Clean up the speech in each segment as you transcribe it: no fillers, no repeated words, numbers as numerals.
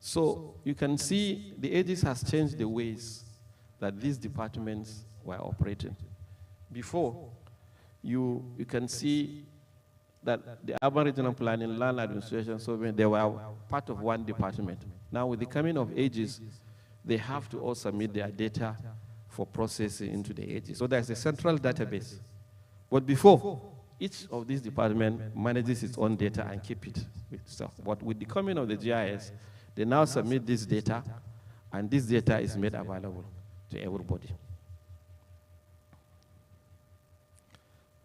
So you can see the ages has changed the ways that these departments were operating. Before, you can see that the urban regional planning, land administration, so they were part of one department. Now with the coming of ages, they have to all submit their data for processing into the ages. So there's a central database. But before, each of these departments manages its own data and keep it with stuff. But with the coming of the GIS, they now submit this data, and this data is made available to everybody.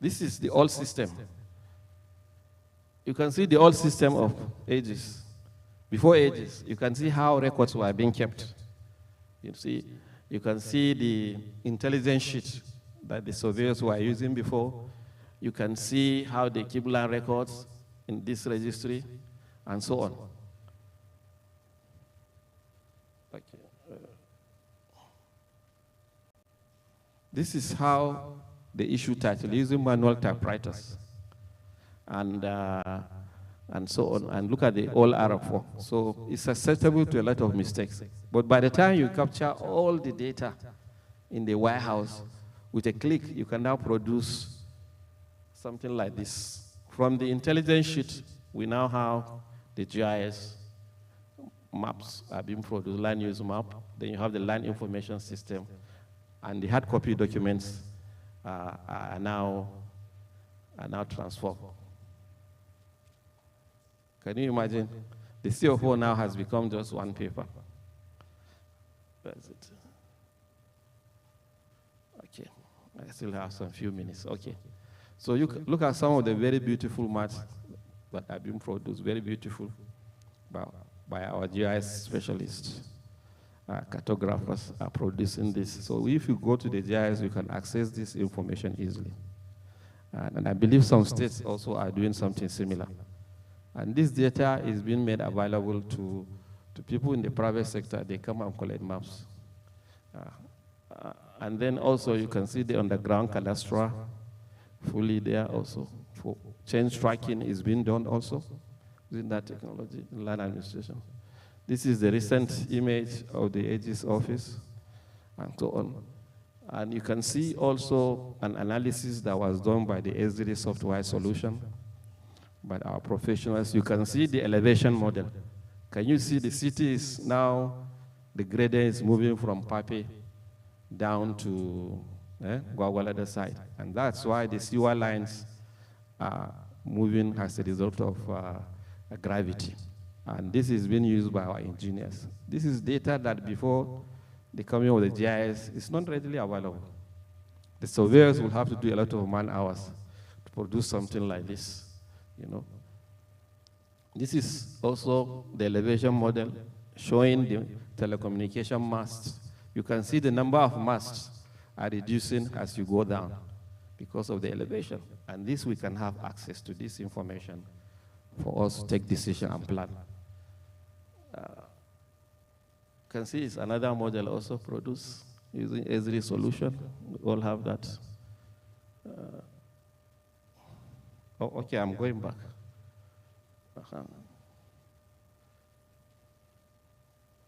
This is the old system. You can see the old system of ages. Before ages, you can see how records were being kept. You can see the intelligence sheet that the surveyors were using before. You can see how they keep land records in this registry, and so on. Okay. This is how they issue title using manual typewriters, and so on. And look at the old RF4. So it's susceptible to a lot of mistakes. But by the time you capture all the data in the warehouse, with a click, you can now produce something like this. From the intelligence sheet, we now have the GIS maps are being produced, land use map. Then you have the land information system, and the hard copy documents are now transformed. Can you imagine? The CO4 now has become just one paper. Where is it? Okay, I still have some few minutes. Okay, so you look at some of the very beautiful maps that have been produced, very beautiful, by our GIS specialists. Cartographers are producing this. So if you go to the GIS, you can access this information easily. And I believe some states also are doing something similar. And this data is being made available to people in the private sector. They come and collect maps. And then also you can see the underground cadastre fully there also. For change tracking is being done also using that technology in land administration. This is the recent image of the AG's office, and so on. And you can see also an analysis that was done by the SD software solution by our professionals. You can see the elevation model. Can you see the city is now, the gradient is moving from Pape down to Gwagwalada side. And that's why the sewer lines are moving as a result of gravity. And this is being used by our engineers. This is data that before the coming of the GIS is not readily available. The surveyors will have to do a lot of man hours to produce something like this, you know. This is also the elevation model showing the telecommunication masts. You can see the number of masts are reducing as you go down because of the elevation. And this, we can have access to this information for us to take decision and plan. You can see it's another model also produced using Esri solution. We all have that. Oh, okay, I'm going back.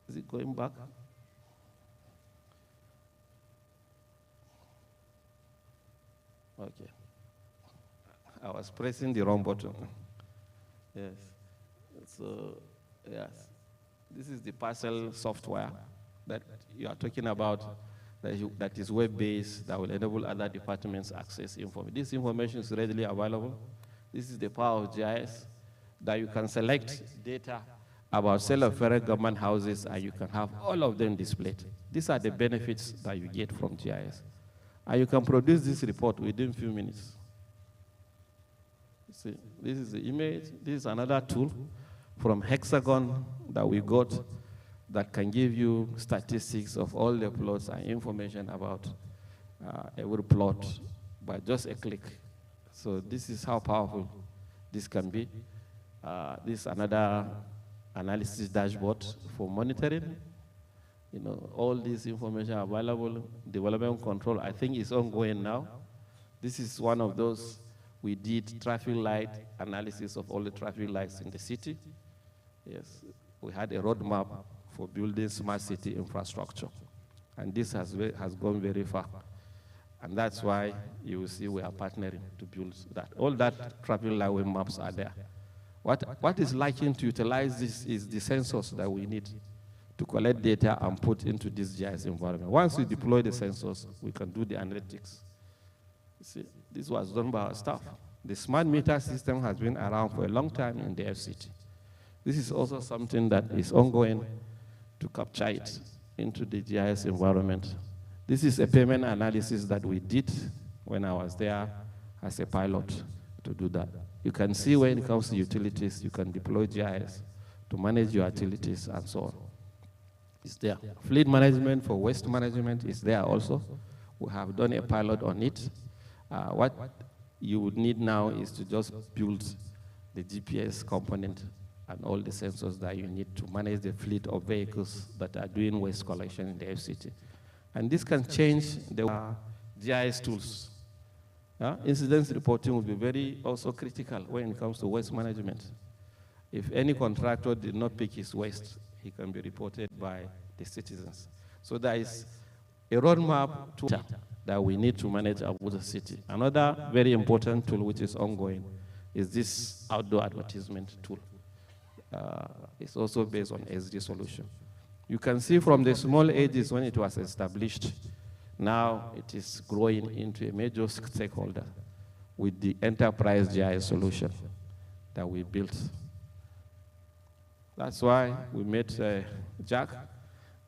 Is it going back? Okay. I was pressing the wrong button. Yes. So, yes. This is the parcel software that you are talking about that is web-based, that will enable other departments access information. This information is readily available. This is the power of GIS, that you can select data about self-referred government houses, and you can have all of them displayed. These are the benefits that you get from GIS. And you can produce this report within a few minutes. See, this is the image. This is another tool from Hexagon that we got that can give you statistics of all the plots and information about every plot by just a click. So this is how powerful this can be. This is another analysis dashboard for monitoring. You know, all this information available. Development control, I think, is ongoing now. This is one of those. We did traffic light analysis of all the traffic lights in the city. Yes, we had a roadmap for building smart city infrastructure. And this has gone very far. And that's why you will see we are partnering to build that. All that traffic light maps are there. What is lacking to utilize this is the sensors that we need to collect data and put into this GIS environment. Once we deploy the sensors, we can do the analytics. See, this was done by our staff. The smart meter system has been around for a long time in the FCT. This is also something that is ongoing to capture it into the GIS environment. This is a payment analysis that we did when I was there as a pilot to do that. You can see when it comes to utilities, you can deploy GIS to manage your utilities and so on. It's there. Fleet management for waste management is there also. We have done a pilot on it. What you would need now is to just build the GPS component and all the sensors that you need to manage the fleet of vehicles that are doing waste collection in the FCT. And this can change the GIS tools. Incidents reporting will be very also critical when it comes to waste management. If any contractor did not pick his waste, he can be reported by the citizens. So there is a roadmap tool that we need to manage Abuja City. Another very important tool which is ongoing is this outdoor advertisement tool. It's also based on SD solution. You can see from the small ages when it was established, now it is growing into a major stakeholder with the enterprise GIS solution that we built. That's why we met Jack,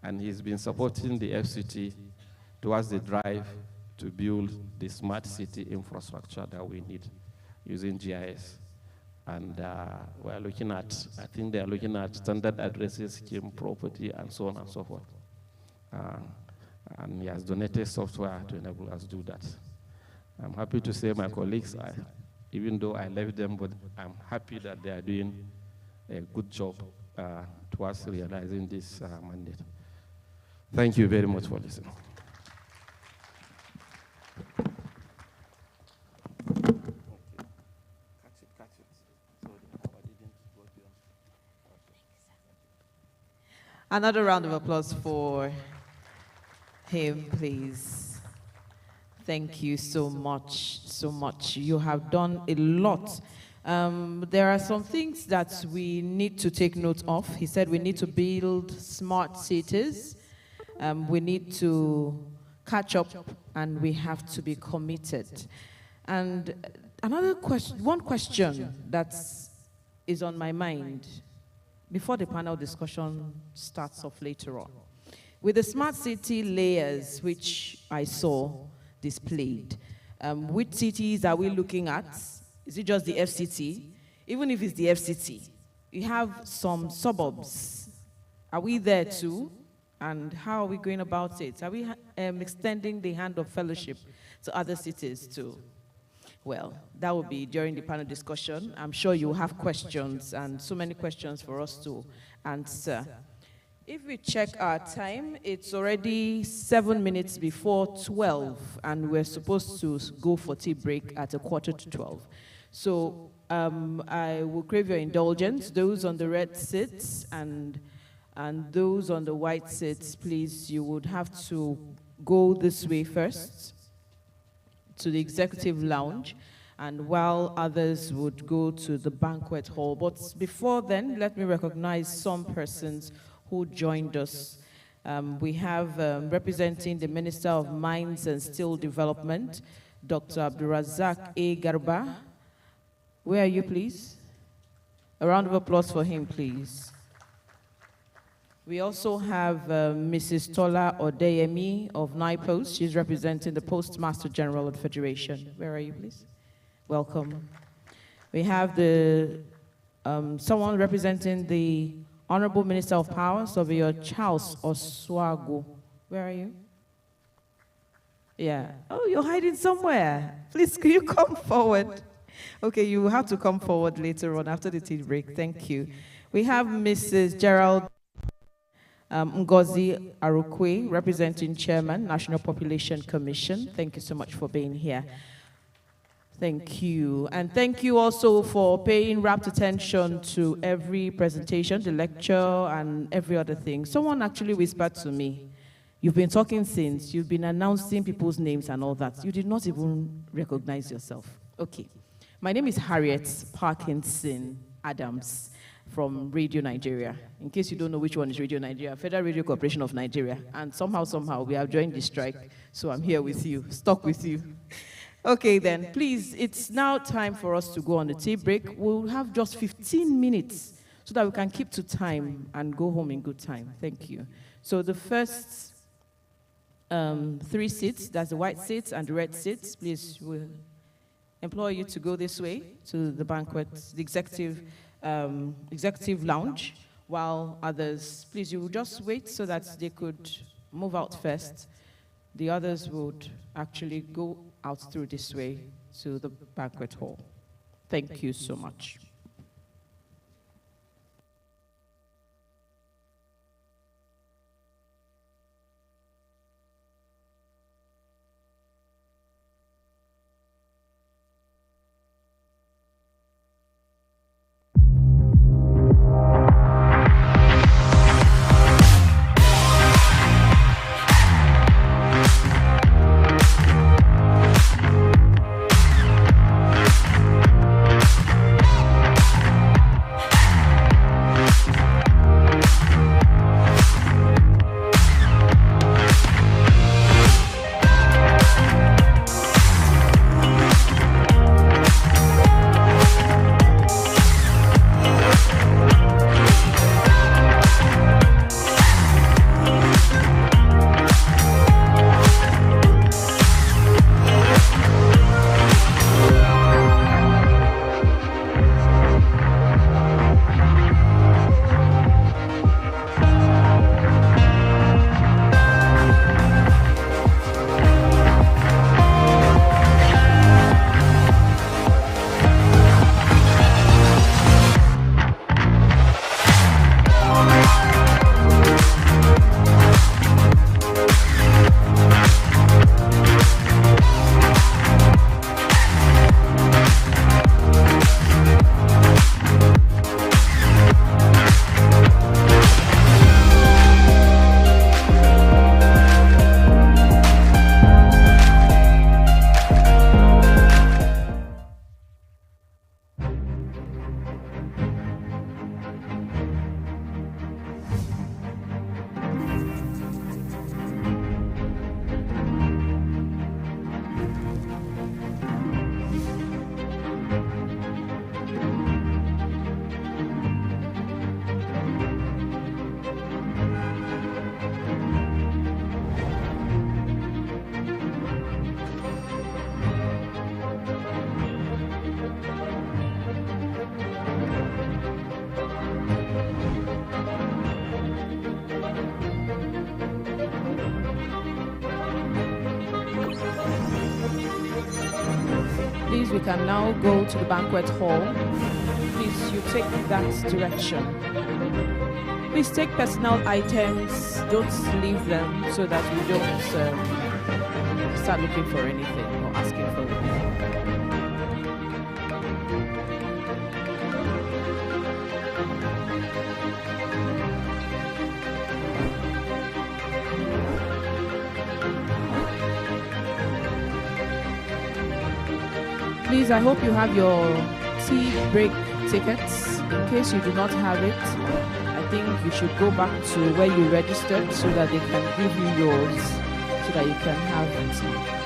and he's been supporting the FCT towards the drive to build the smart city infrastructure that we need using GIS. And we're looking at, I think they're looking at standard addresses, scheme, property, and so on and so forth. And he has donated software to enable us to do that. I'm happy to say my colleagues, even though I left them, but I'm happy that they are doing a good job towards realizing this mandate. Thank you very much for listening. Another round of applause for him, please. Thank you so much, so much. You have done a lot. There are some things that we need to take note of. He said we need to build smart cities. We need to catch up, and we have to be committed. And another question, one question that is on my mind before the panel discussion starts off later on. With the smart city layers, which I saw displayed, which cities are we looking at? Is it just the FCT? Even if it's the FCT, you have some suburbs. Are we there too? And how are we going about it? Are we extending the hand of fellowship to other cities too? Well, that will be during the panel discussion. I'm sure you have questions, and so many questions for us to answer. If we check our time, it's already 7 minutes before 12, and we're supposed to go for tea break at 11:45. So I will crave your indulgence. Those on the red seats and those on the white seats, please, you would have to go this way first to the executive lounge, and while others would go to the banquet hall. But before then, let me recognize some persons who joined us. We have representing the Minister of Mines and Steel Development, Dr. Abdurazak A. Garba. Where are you, please? A round of applause for him, please. We also have Mrs. Tola Odeyemi of NIPOS. She's representing the Postmaster General of the Federation. Where are you, please? Welcome. We have someone representing the Honorable Minister of Power, Surveyor Charles Oswago. Where are you? Yeah. Oh, you're hiding somewhere. Please, can you come forward? Okay, you will have to come forward later on after the tea break. Thank you. We have Mrs. Gerald Ngozi Arukwe, representing Chairman, National Population Commission. Thank you so much for being here. Thank you. And thank you also for paying rapt attention to every presentation, the lecture, and every other thing. Someone actually whispered to me, you've been talking since, you've been announcing people's names and all that. You did not even recognize yourself. Okay. My name is Harriet Parkinson Adams from Radio Nigeria. In case you don't know which one is Radio Nigeria, Federal Radio Corporation of Nigeria. And somehow, we have joined the strike, so I'm here with you, stuck with you. Okay, then, please, it's now time for us to go on a tea break. We'll have just 15 minutes so that we can keep to time and go home in good time. Thank you. So the first 3 seats, that's the white seats and the red seats, please, we'll implore you to go this way to the banquet, the executive lounge, while others, please, you will just wait so that they could move out first. The others would actually go out through this way to the banquet hall. Thank you so much. Please, we can now go to the banquet hall. Please, you take that direction. Please take personal items, don't leave them so that we don't start looking for anything or asking for anything. Please, I hope you have your tea break tickets. In case you do not have it, I think you should go back to where you registered so that they can give you yours so that you can have tea.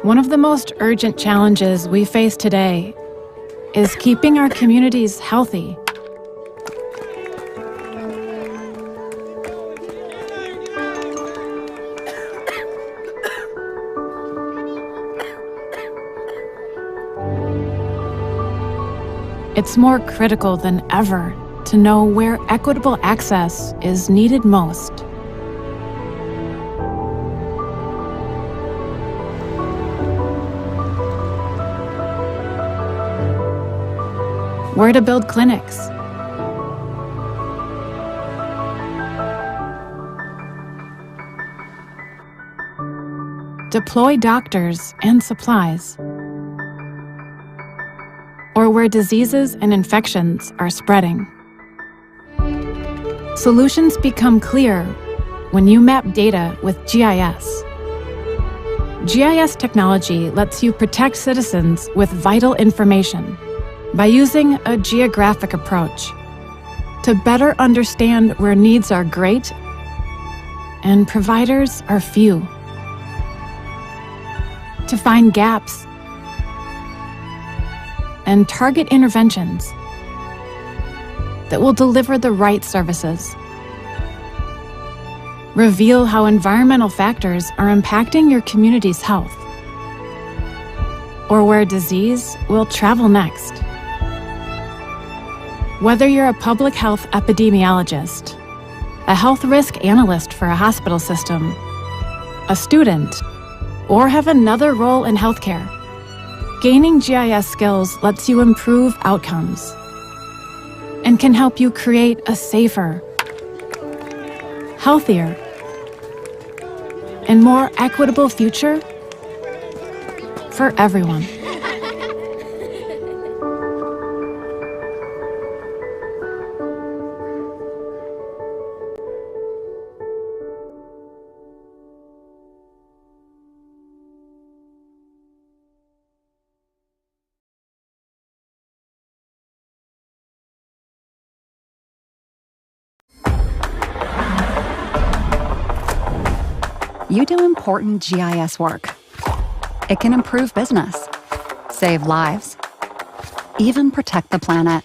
One of the most urgent challenges we face today is keeping our communities healthy. It's more critical than ever to know where equitable access is needed most. Where to build clinics, deploy doctors and supplies, or where diseases and infections are spreading. Solutions become clear when you map data with GIS. GIS technology lets you protect citizens with vital information by using a geographic approach to better understand where needs are great and providers are few, to find gaps and target interventions that will deliver the right services. Reveal how environmental factors are impacting your community's health, or where disease will travel next. Whether you're a public health epidemiologist, a health risk analyst for a hospital system, a student, or have another role in healthcare, gaining GIS skills lets you improve outcomes and can help you create a safer, healthier, and more equitable future for everyone. You do important GIS work. It can improve business, save lives, even protect the planet.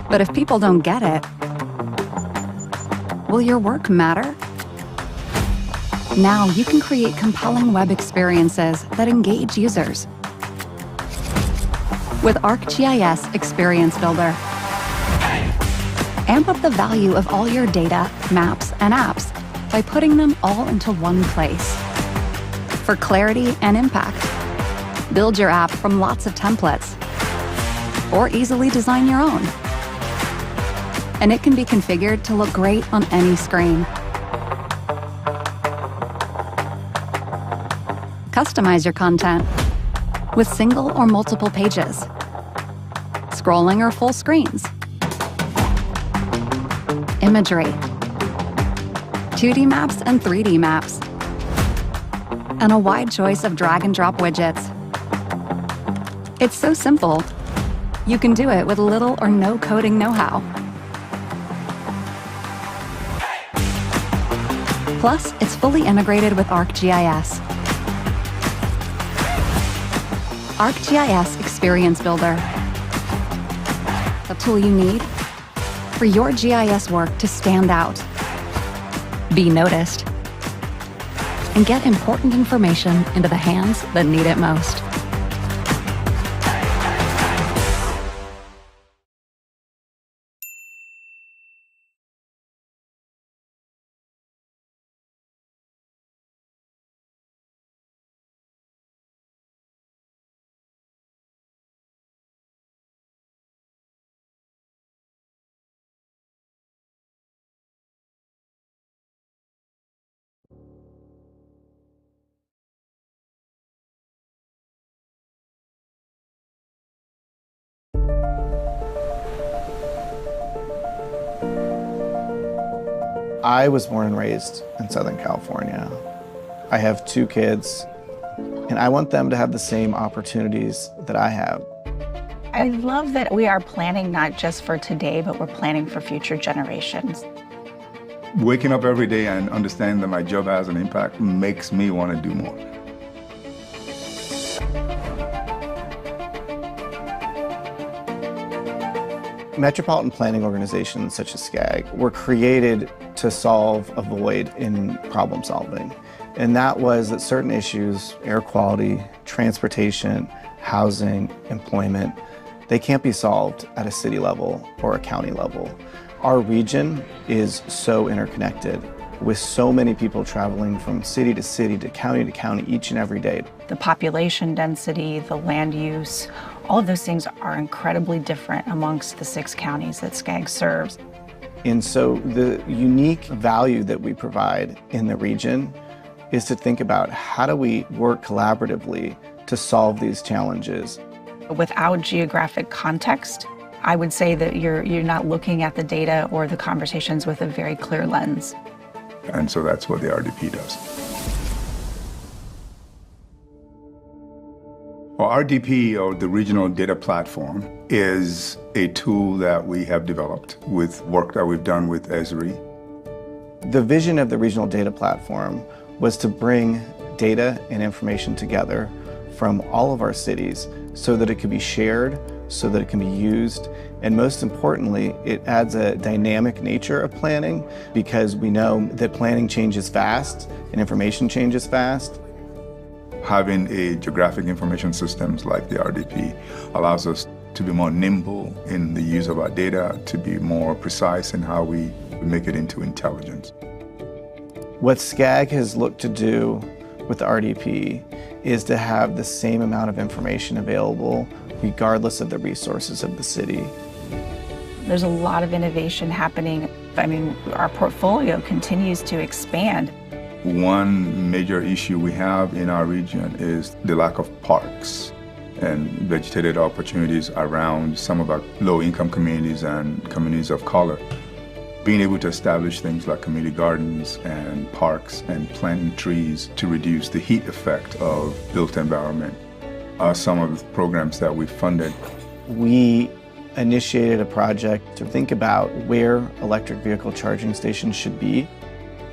But if people don't get it, will your work matter? Now you can create compelling web experiences that engage users. With ArcGIS Experience Builder, amp up the value of all your data, maps, and apps by putting them all into one place. For clarity and impact, build your app from lots of templates, or easily design your own. And it can be configured to look great on any screen. Customize your content with single or multiple pages, scrolling or full screens, imagery, 2D maps and 3D maps, and a wide choice of drag and drop widgets. It's so simple, you can do it with little or no coding know-how. Plus, it's fully integrated with ArcGIS. ArcGIS Experience Builder, the tool you need for your GIS work to stand out, be noticed, and get important information into the hands that need it most. I was born and raised in Southern California. I have 2 kids, and I want them to have the same opportunities that I have. I love that we are planning not just for today, but we're planning for future generations. Waking up every day and understanding that my job has an impact makes me want to do more. Metropolitan planning organizations such as SCAG were created to solve a void in problem solving. And that was that certain issues, air quality, transportation, housing, employment, they can't be solved at a city level or a county level. Our region is so interconnected with so many people traveling from city to county each and every day. The population density, the land use, all of those things are incredibly different amongst the 6 counties that SCAG serves. And so the unique value that we provide in the region is to think about how do we work collaboratively to solve these challenges. Without geographic context, I would say that you're not looking at the data or the conversations with a very clear lens. And so that's what the RDP does. Well, RDP, or the Regional Data Platform, is a tool that we have developed with work that we've done with Esri. The vision of the Regional Data Platform was to bring data and information together from all of our cities so that it could be shared, so that it can be used, and most importantly, it adds a dynamic nature of planning because we know that planning changes fast and information changes fast. Having a geographic information systems like the RDP allows us to be more nimble in the use of our data, to be more precise in how we make it into intelligence. What SCAG has looked to do with the RDP is to have the same amount of information available regardless of the resources of the city. There's a lot of innovation happening. I mean, our portfolio continues to expand. One major issue we have in our region is the lack of parks and vegetated opportunities around some of our low-income communities and communities of color. Being able to establish things like community gardens and parks and planting trees to reduce the heat effect of built environment are some of the programs that we've funded. We initiated a project to think about where electric vehicle charging stations should be.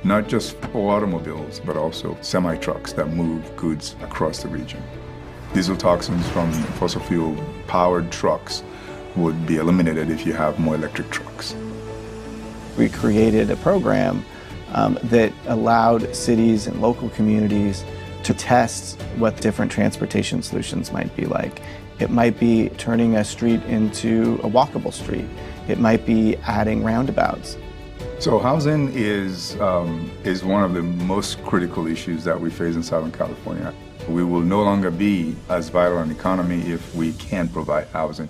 Not just for automobiles, but also semi-trucks that move goods across the region. Diesel toxins from fossil fuel powered trucks would be eliminated if you have more electric trucks. We created a program that allowed cities and local communities to test what different transportation solutions might be like. It might be turning a street into a walkable street. It might be adding roundabouts. So housing is one of the most critical issues that we face in Southern California. We will no longer be as vital an economy if we can't provide housing.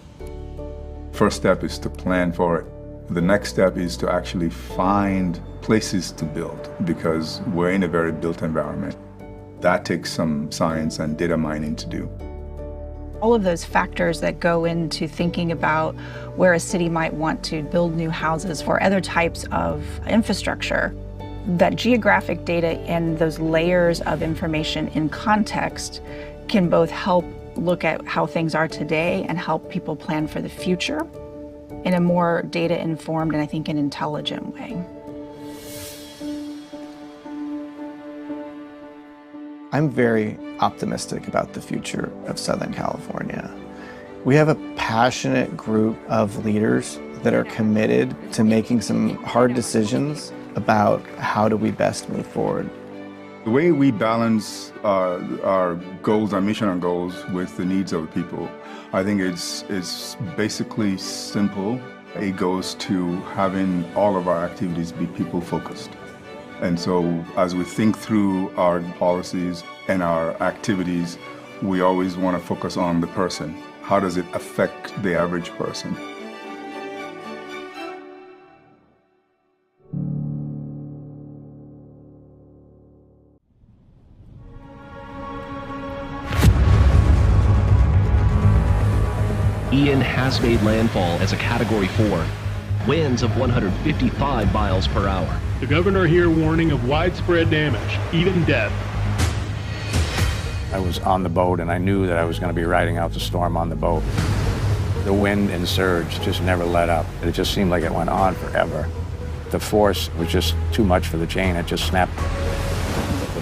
First step is to plan for it. The next step is to actually find places to build because we're in a very built environment. That takes some science and data mining to do. All of those factors that go into thinking about where a city might want to build new houses or other types of infrastructure, that geographic data and those layers of information in context can both help look at how things are today and help people plan for the future in a more data-informed and I think an intelligent way. I'm very optimistic about the future of Southern California. We have a passionate group of leaders that are committed to making some hard decisions about how do we best move forward. The way we balance our goals, our mission and goals with the needs of the people, I think it's basically simple. It goes to having all of our activities be people-focused. And so as we think through our policies and our activities, we always want to focus on the person. How does it affect the average person? Ian has made landfall as a Category 4. Winds of 155 miles per hour. The governor here warning of widespread damage, even death. I was on the boat and I knew that I was going to be riding out the storm on the boat. The wind and surge just never let up. It just seemed like it went on forever. The force was just too much for the chain. It just snapped.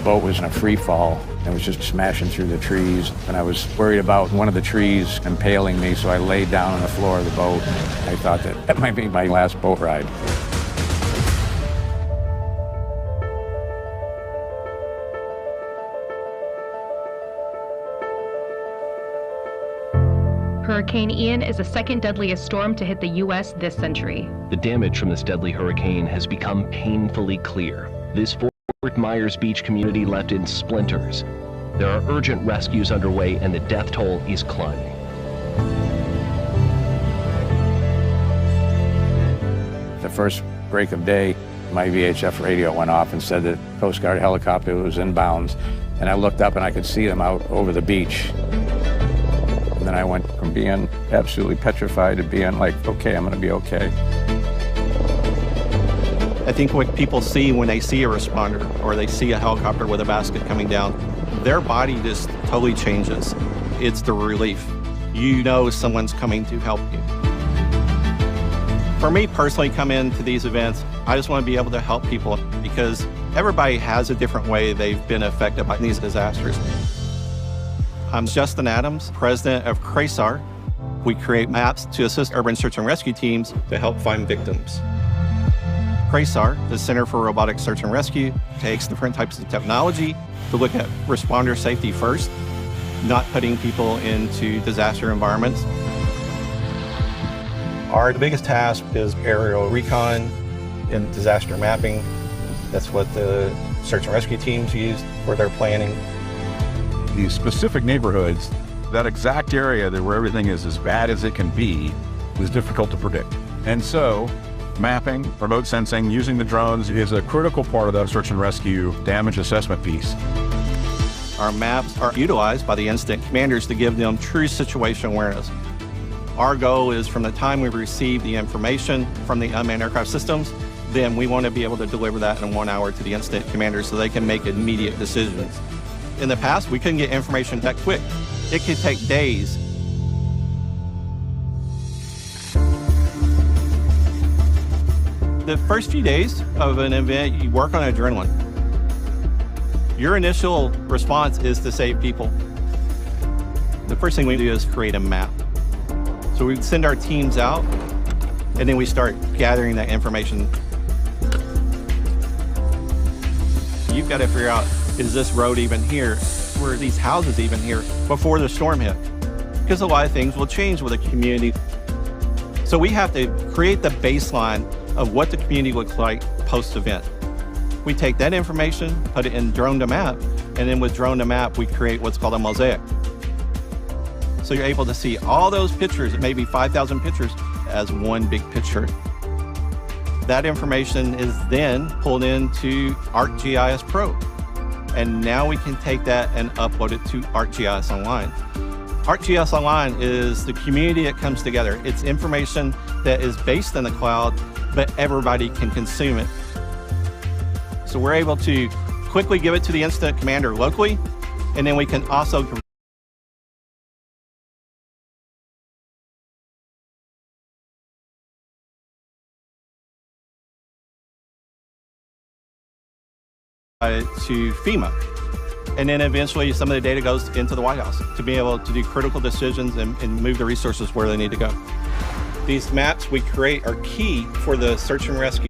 boat was in a free fall. It was just smashing through the trees, and I was worried about one of the trees impaling me, so I laid down on the floor of the boat. I thought that might be my last boat ride. Hurricane Ian is the second deadliest storm to hit the U.S. this century. The damage from this deadly hurricane has become painfully clear. This Fort Myers Beach community left in splinters. There are urgent rescues underway, and the death toll is climbing. The first break of day, my VHF radio went off and said that Coast Guard helicopter was inbounds, and I looked up and I could see them out over the beach. And then I went from being absolutely petrified to being like, okay, I'm gonna be okay. I think what people see when they see a responder or they see a helicopter with a basket coming down, their body just totally changes. It's the relief. You know someone's coming to help you. For me personally, coming into these events, I just want to be able to help people because everybody has a different way they've been affected by these disasters. I'm Justin Adams, president of CRASAR. We create maps to assist urban search and rescue teams to help find victims. CRASAR, the Center for Robotic Search and Rescue, takes different types of technology to look at responder safety first, not putting people into disaster environments. Our biggest task is aerial recon and disaster mapping. That's what the search and rescue teams use for their planning. These specific neighborhoods, that exact area where everything is as bad as it can be, is difficult to predict. And so, mapping, remote sensing, using the drones is a critical part of that search and rescue damage assessment piece. Our maps are utilized by the incident commanders to give them true situation awareness. Our goal is from the time we receive the information from the unmanned aircraft systems, then we want to be able to deliver that in 1 hour to the incident commanders so they can make immediate decisions. In the past, we couldn't get information that quick. It could take days. The first few days of an event, you work on adrenaline. Your initial response is to save people. The first thing we do is create a map. So we send our teams out, and then we start gathering that information. You've got to figure out, is this road even here? Were these houses even here before the storm hit? Because a lot of things will change with a community. So we have to create the baseline of what the community looks like post-event. We take that information, put it in drone to map, and then with drone to map, we create what's called a mosaic. So you're able to see all those pictures, maybe 5,000 pictures, as one big picture. That information is then pulled into ArcGIS Pro. And now we can take that and upload it to ArcGIS Online. ArcGIS Online is the community that comes together. It's information that is based in the cloud, but everybody can consume it. So we're able to quickly give it to the incident commander locally, and then we can also to FEMA. And then eventually some of the data goes into the White House to be able to do critical decisions and move the resources where they need to go. These maps we create are key for the search and rescue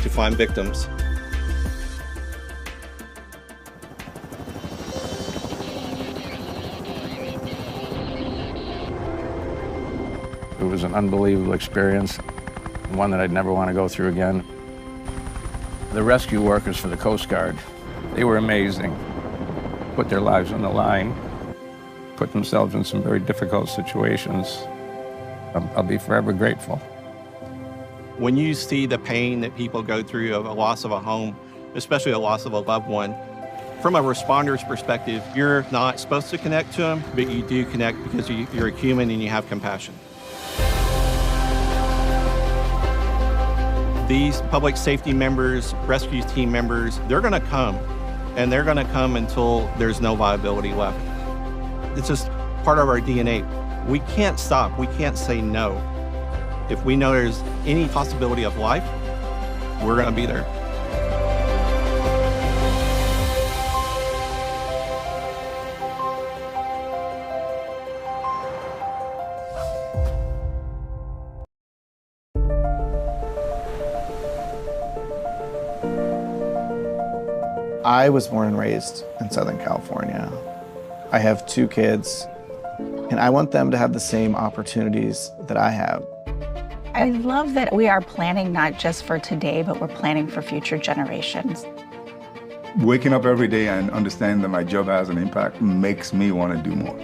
to find victims. It was an unbelievable experience, one that I'd never want to go through again. The rescue workers for the Coast Guard, they were amazing. Put their lives on the line, put themselves in some very difficult situations. I'll be forever grateful. When you see the pain that people go through of a loss of a home, especially a loss of a loved one, from a responder's perspective, you're not supposed to connect to them, but you do connect because you're a human and you have compassion. These public safety members, rescue team members, they're gonna come, and they're gonna come until there's no viability left. It's just part of our DNA. We can't stop, we can't say no. If we know there's any possibility of life, we're gonna be there. I was born and raised in Southern California. I have 2 kids, and I want them to have the same opportunities that I have. I love that we are planning not just for today, but we're planning for future generations. Waking up every day and understanding that my job has an impact makes me want to do more.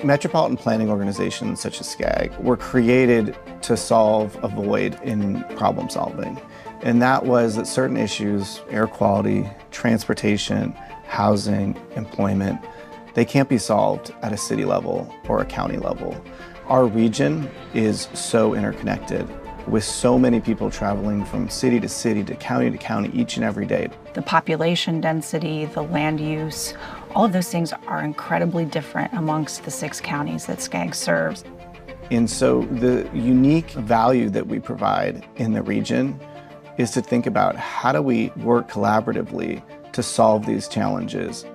Metropolitan planning organizations such as SCAG were created to solve a void in problem solving. And that was that certain issues, air quality, transportation, housing, employment, they can't be solved at a city level or a county level. Our region is so interconnected with so many people traveling from city to county each and every day. The population density, the land use, all of those things are incredibly different amongst the 6 counties that SCAG serves. And so the unique value that we provide in the region is to think about how do we work collaboratively to solve these challenges.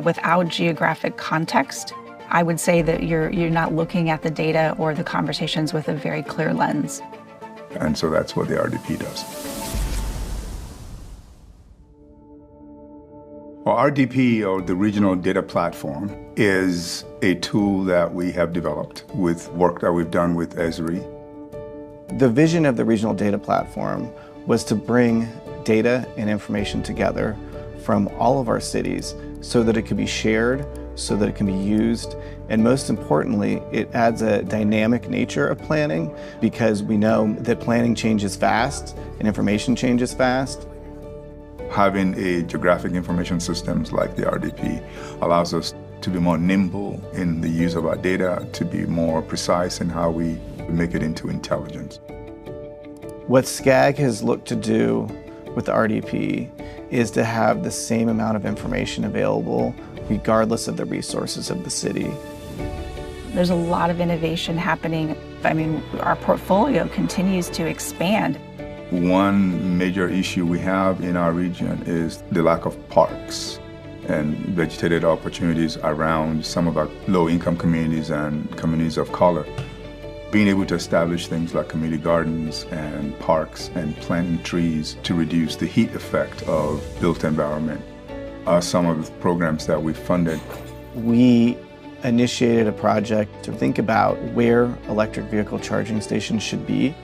Without geographic context, I would say that you're not looking at the data or the conversations with a very clear lens. And so that's what the RDP does. Well, RDP, or the Regional Data Platform, is a tool that we have developed with work that we've done with Esri. The vision of the Regional Data Platform was to bring data and information together from all of our cities so that it could be shared, so that it can be used, and most importantly, it adds a dynamic nature of planning because we know that planning changes fast and information changes fast. Having a geographic information systems like the RDP allows us to be more nimble in the use of our data, to be more precise in how we make it into intelligence. What SCAG has looked to do with the RDP is to have the same amount of information available regardless of the resources of the city. There's a lot of innovation happening. I mean, our portfolio continues to expand. One major issue we have in our region is the lack of parks and vegetated opportunities around some of our low-income communities and communities of color. Being able to establish things like community gardens and parks and planting trees to reduce the heat effect of built environment are some of the programs that we've funded. We initiated a project to think about where electric vehicle charging stations should be.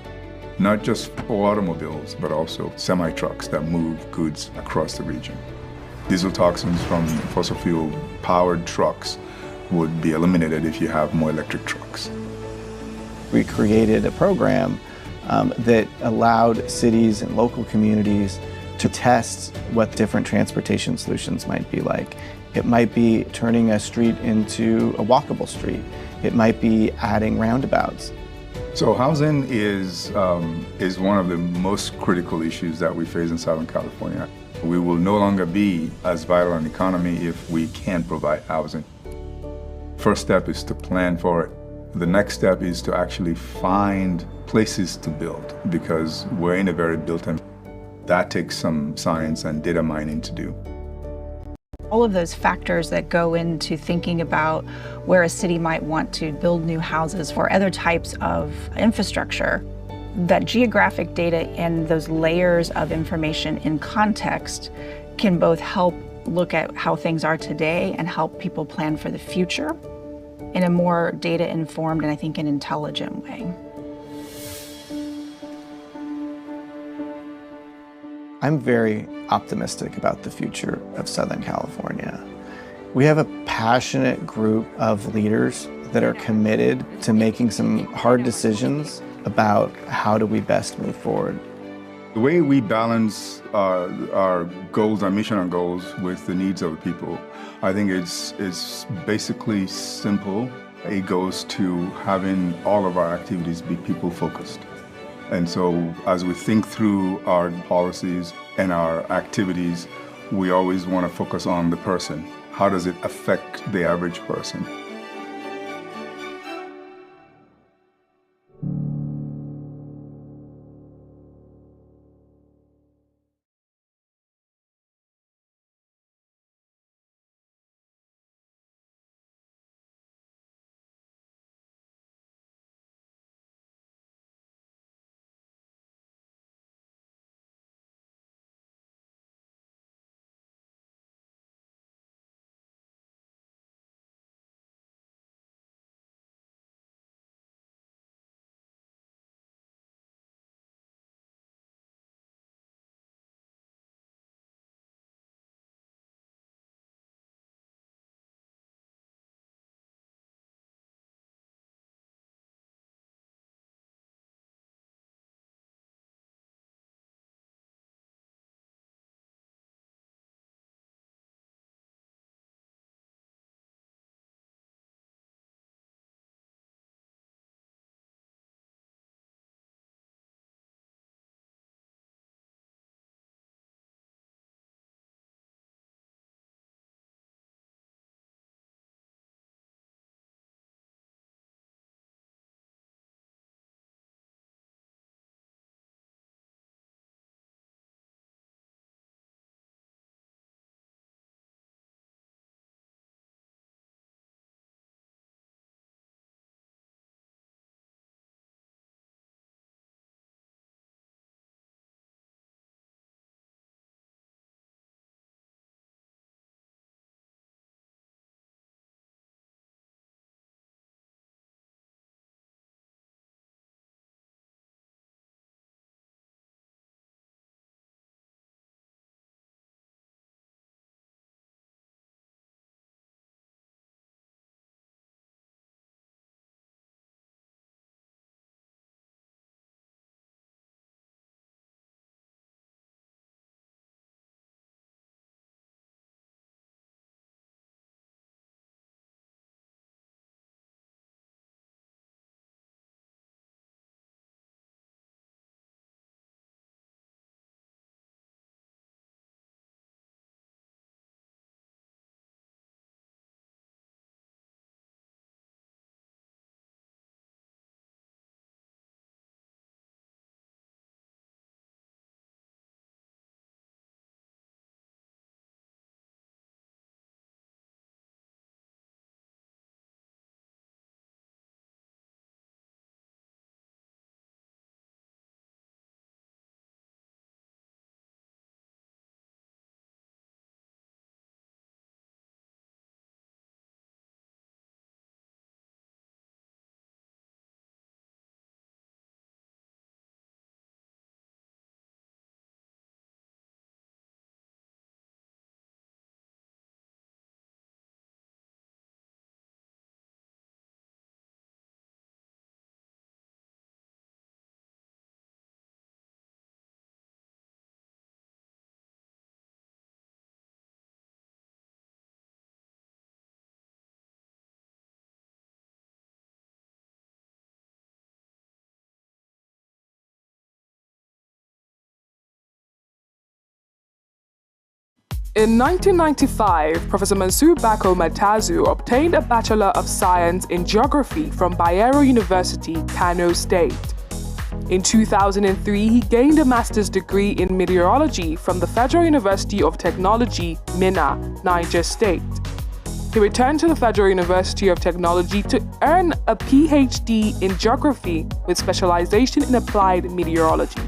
Not just for automobiles, but also semi-trucks that move goods across the region. Diesel toxins from fossil fuel powered trucks would be eliminated if you have more electric trucks. We created a program that allowed cities and local communities to test what different transportation solutions might be like. It might be turning a street into a walkable street. It might be adding roundabouts. So housing is one of the most critical issues that we face in Southern California. We will no longer be as vital an economy if we can't provide housing. First step is to plan for it. The next step is to actually find places to build because we're in a very built environment. That takes some science and data mining to do. All of those factors that go into thinking about where a city might want to build new houses or other types of infrastructure, that geographic data and those layers of information in context can both help look at how things are today and help people plan for the future in a more data-informed and I think an intelligent way. I'm very optimistic about the future of Southern California. We have a passionate group of leaders that are committed to making some hard decisions about how do we best move forward. The way we balance our goals, our mission and goals with the needs of the people, I think it's basically simple. It goes to having all of our activities be people-focused. And so as we think through our policies and our activities, we always want to focus on the person. How does it affect the average person? In 1995, Professor Mansour Bako Matazu obtained a Bachelor of Science in Geography from Bayero University, Kano State. In 2003, he gained a master's degree in meteorology from the Federal University of Technology, Minna, Niger State. He returned to the Federal University of Technology to earn a PhD in geography with specialization in applied meteorology.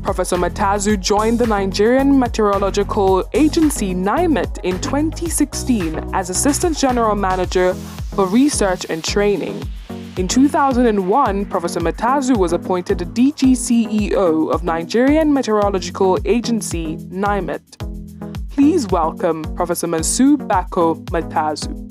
Professor Matazu joined the Nigerian Meteorological Agency (NIMET) in 2016 as Assistant General Manager for Research and Training. In 2001, Professor Matazu was appointed the DG CEO of Nigerian Meteorological Agency (NIMET). Please welcome Professor Mansur Bako Matazu.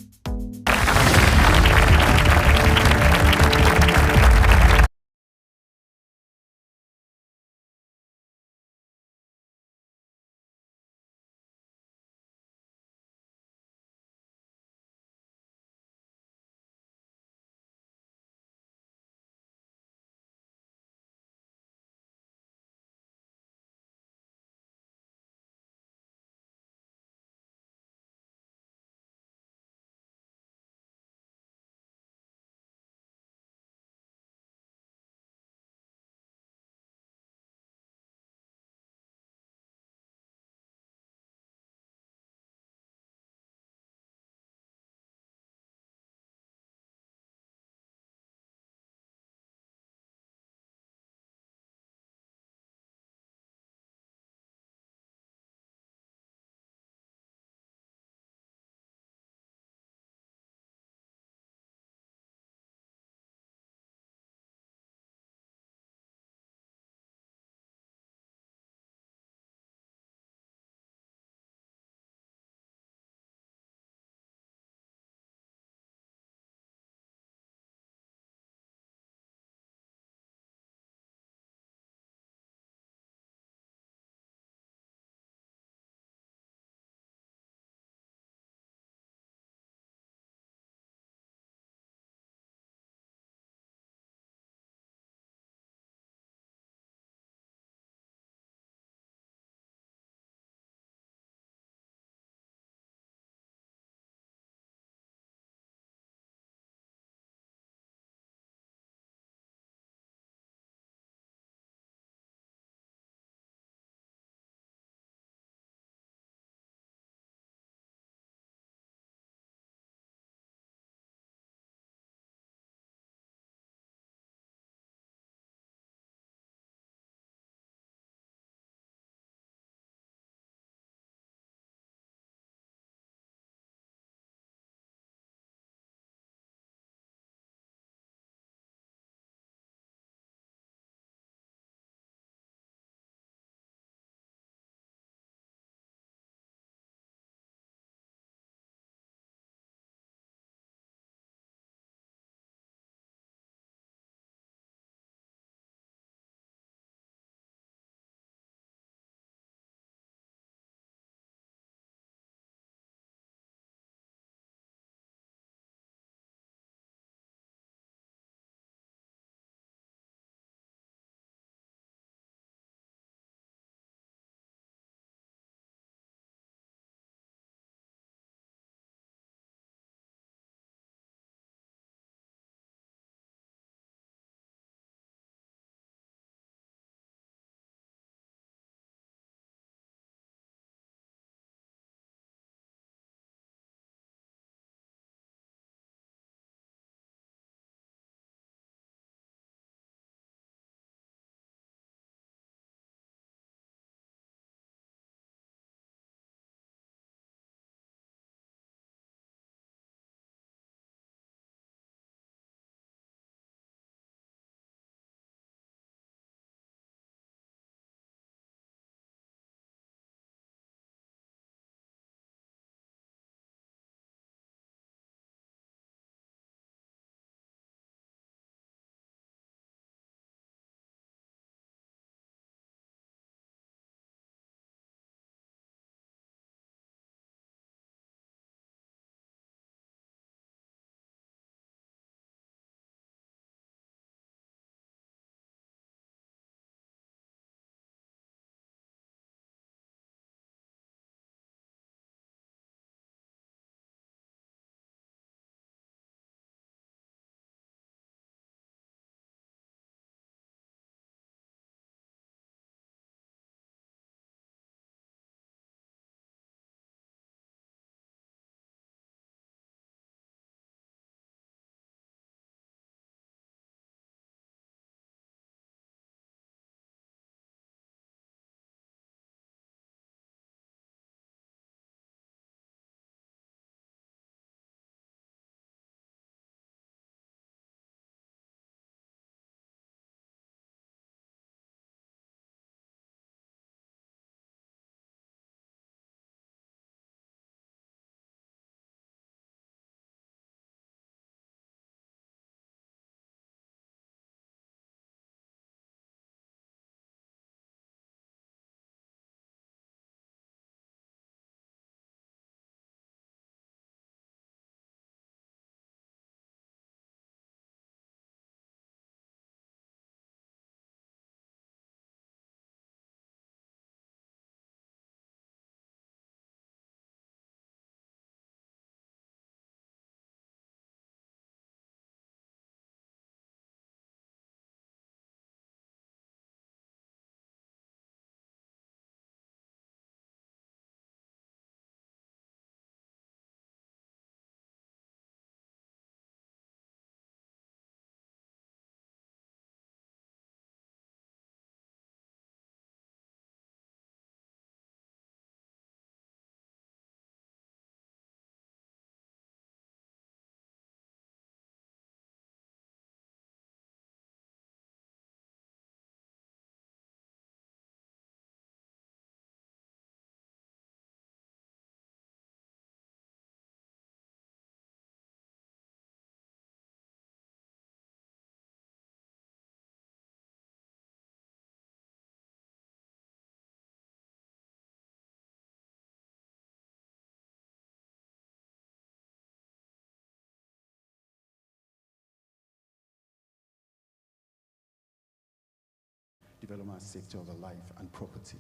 development, safety of the life and property.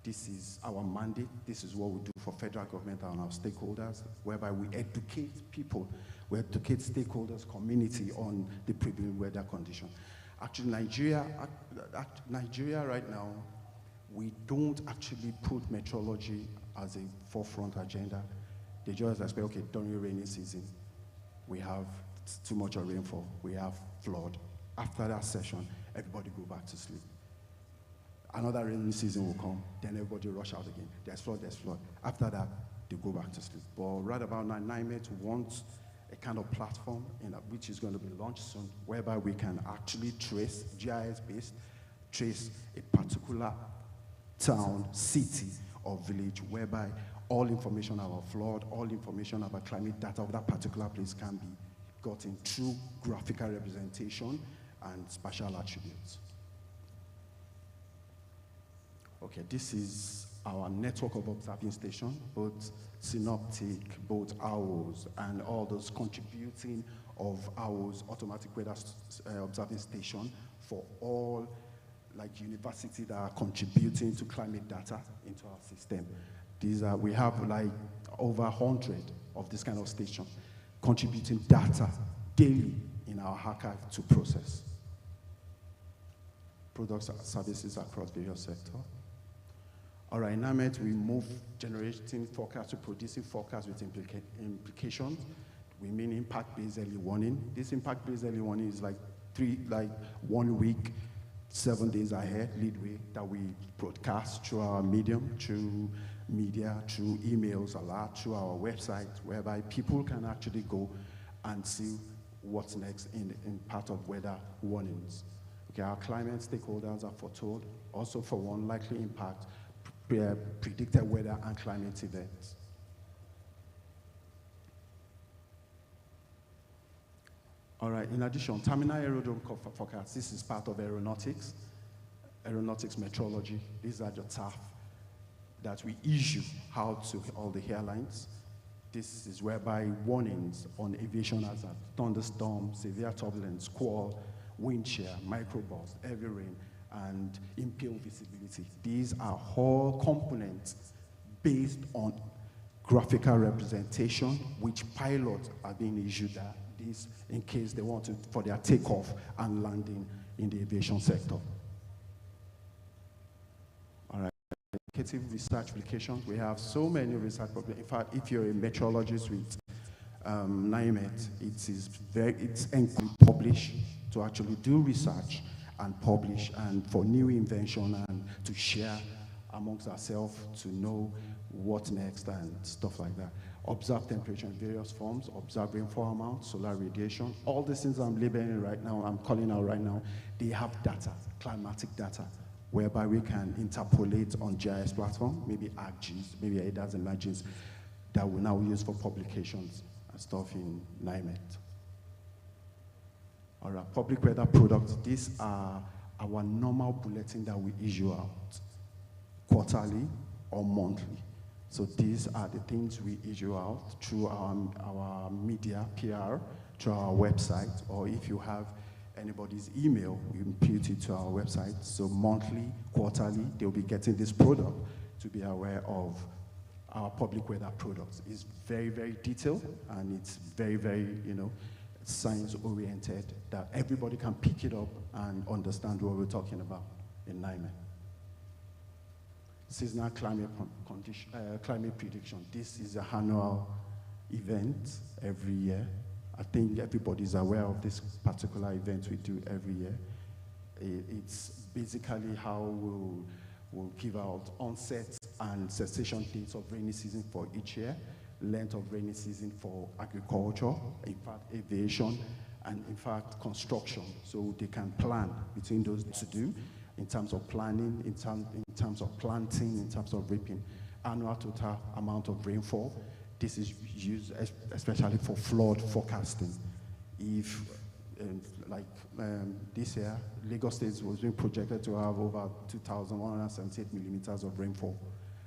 This is our mandate. This is what we do for federal government and our stakeholders, whereby we educate people, we educate stakeholders, community on the prevailing weather condition. Actually, Nigeria right now, we don't actually put meteorology as a forefront agenda. They just expect, okay, during rainy season, we have too much of rainfall, we have flood. After that session, everybody go back to sleep. Another rainy season will come, then everybody rush out again. There's flood, there's flood. After that, they go back to sleep. But right about now, NIMET wants a kind of platform which is going to be launched soon, whereby we can actually trace, GIS-based, trace a particular town, city, or village, whereby all information about flood, all information about climate data of that particular place can be gotten through graphical representation and spatial attributes. Okay, this is our network of observing stations, both synoptic, both OWLs, and all those contributing of OWLs, automatic weather observing station, for all like universities that are contributing to climate data into our system. These are, we have like over 100 of this kind of stations contributing data daily in our archive to process products and services across various sectors. All right, in NIMET, we move generating forecasts to producing forecasts with implications. We mean impact-based early warning. This impact-based early warning is like 1 week, 7 days ahead, leadway, that we broadcast through our medium, through media, through emails a lot, through our website, whereby people can actually go and see what's next in part of weather warnings. Okay, our climate stakeholders are foretold, also for one likely impact, predicted weather and climate events. All right, in addition, terminal aerodrome forecast. This is part of aeronautics metrology. These are the TAF that we issue out to all the airlines. This is whereby warnings on aviation hazard, thunderstorm, severe turbulence, squall, wind shear, microburst, heavy rain, and impale visibility. These are all components based on graphical representation, which pilots are being issued that this in case they want to, for their takeoff and landing in the aviation sector. All right, educative research applications. We have so many research problems. In fact, if you're a meteorologist with NIMET, it's published to actually do research and publish, and for new invention, and to share amongst ourselves to know what next and stuff like that. Observe temperature in various forms, observe rainfall amount, solar radiation. All these things I'm labeling right now, I'm calling out right now, they have data, climatic data, whereby we can interpolate on GIS platform, maybe ArcGIS, maybe ADAS images that we now use for publications and stuff in NIMET. All right, public weather products. These are our normal bulletin that we issue out quarterly or monthly. So these are the things we issue out through our media, PR, through our website, or if you have anybody's email, we impute it to our website. So monthly, quarterly, they'll be getting this product to be aware of our public weather products. It's very, very detailed, and it's very, very, science-oriented, that everybody can pick it up and understand what we're talking about in NIMET. Seasonal climate prediction. This is an annual event every year. I think everybody's aware of this particular event we do every year. It's basically how we'll give out onset and cessation dates of rainy season for each year, length of rainy season for agriculture, in fact, aviation, and in fact, construction. So they can plan between those to do in terms of planning, in terms of planting, in terms of reaping. Annual total amount of rainfall. This is used especially for flood forecasting. If, this year, Lagos State was being projected to have over 2,178 millimeters of rainfall.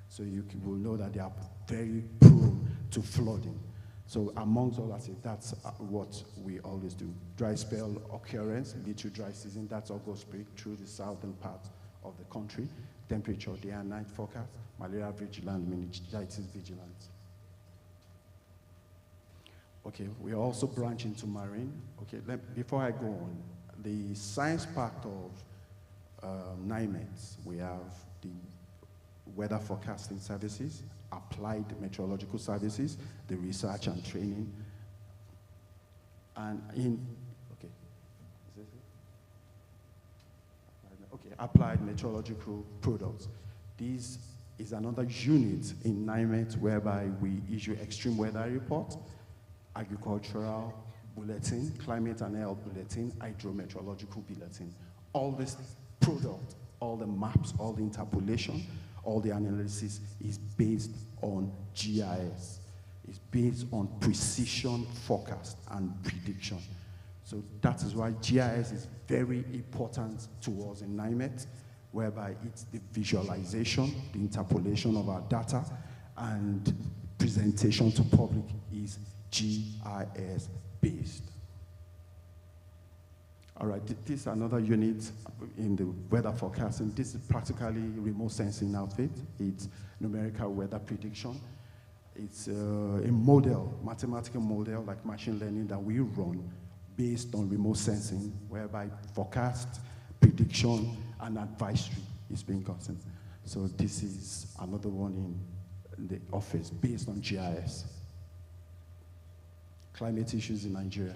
So you will know that they are very prone to flooding. So amongst all that, that's what we always do. Dry spell occurrence, lead to dry season, that's August break through the southern part of the country, temperature, day and night forecast, malaria vigilance, meningitis vigilance. Okay, we also branch into marine. Okay, before I go on, the science part of NIMET, we have the weather forecasting services, applied meteorological services, the research and training, and applied meteorological products. This is another unit in NIMET whereby we issue extreme weather reports, agricultural bulletin, climate and health bulletin, hydrometeorological bulletin. All this product, all the maps, all the interpolation, all the analysis is based on GIS. It's based on precision forecast and prediction. So that is why GIS is very important to us in NIMET, whereby it's the visualization, the interpolation of our data, and presentation to public is GIS based. All right, this is another unit in the weather forecasting. This is practically remote sensing outfit. It's numerical weather prediction. It's a model, mathematical model like machine learning that we run based on remote sensing, whereby forecast, prediction, and advisory is being gotten. So this is another one in the office based on GIS. Climate issues in Nigeria.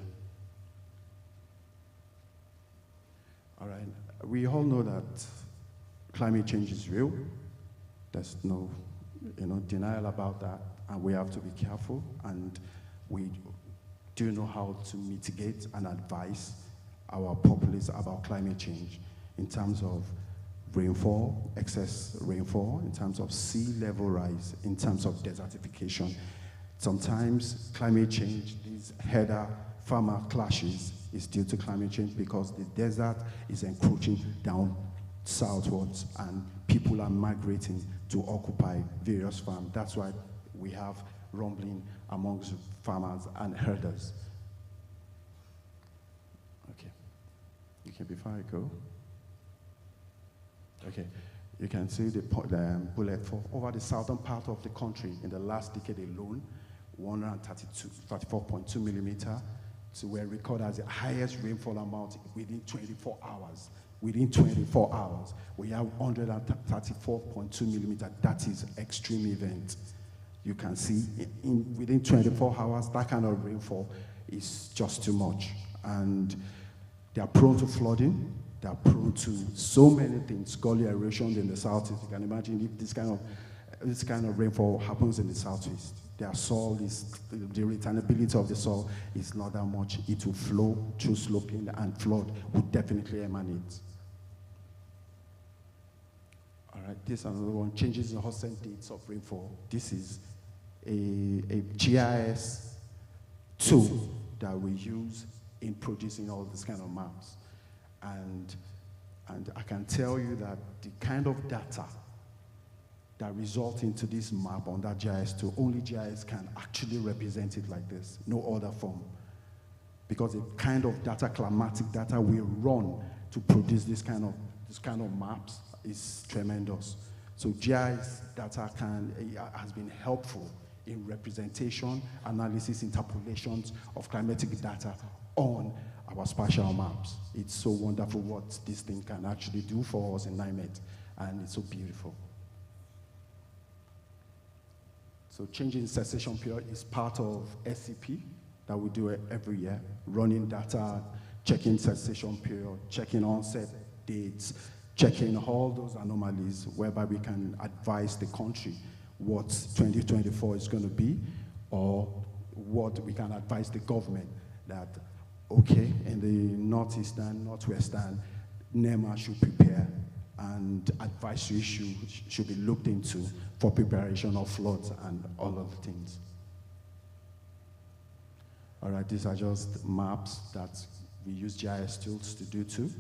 All right, we all know that climate change is real. There's no denial about that, and we have to be careful, and we do know how to mitigate and advise our populace about climate change in terms of rainfall, excess rainfall, in terms of sea level rise, in terms of desertification. Sometimes climate change, these header-farmer clashes, is due to climate change because the desert is encroaching down southwards and people are migrating to occupy various farms. That's why we have rumbling amongst farmers and herders. Okay, before I go. Okay, you can see the bullet for over the southern part of the country in the last decade alone, 134.2 millimeter. So we're recorded as the highest rainfall amount within 24 hours. Within 24 hours, we have 134.2 millimeter. That is extreme event. You can see within 24 hours, that kind of rainfall is just too much. And they are prone to flooding. They are prone to so many things, gully erosion in the southeast. You can imagine if this kind of rainfall happens in the southeast. Their soil the returnability of the soil is not that much. It will flow through sloping, and flood will definitely emanate. All right, this is another one, changes in hot dates of rainfall. This is a GIS tool that we use in producing all this kind of maps. And I can tell you that the kind of data that result into this map on that GIS tool, only GIS can actually represent it like this, no other form. Because the kind of data, climatic data we run to produce this kind of maps is tremendous. So GIS data has been helpful in representation, analysis, interpolations of climatic data on our spatial maps. It's so wonderful what this thing can actually do for us in NIMET, and it's so beautiful. So changing cessation period is part of SCP that we do every year, running data, checking cessation period, checking onset dates, checking all those anomalies whereby we can advise the country what 2024 is going to be, or what we can advise the government that, okay, in the northeastern, northwestern, NEMA should prepare and advisory should be looked into for preparation of floods and all of the things. All right, these are just maps that we use GIS tools to do too.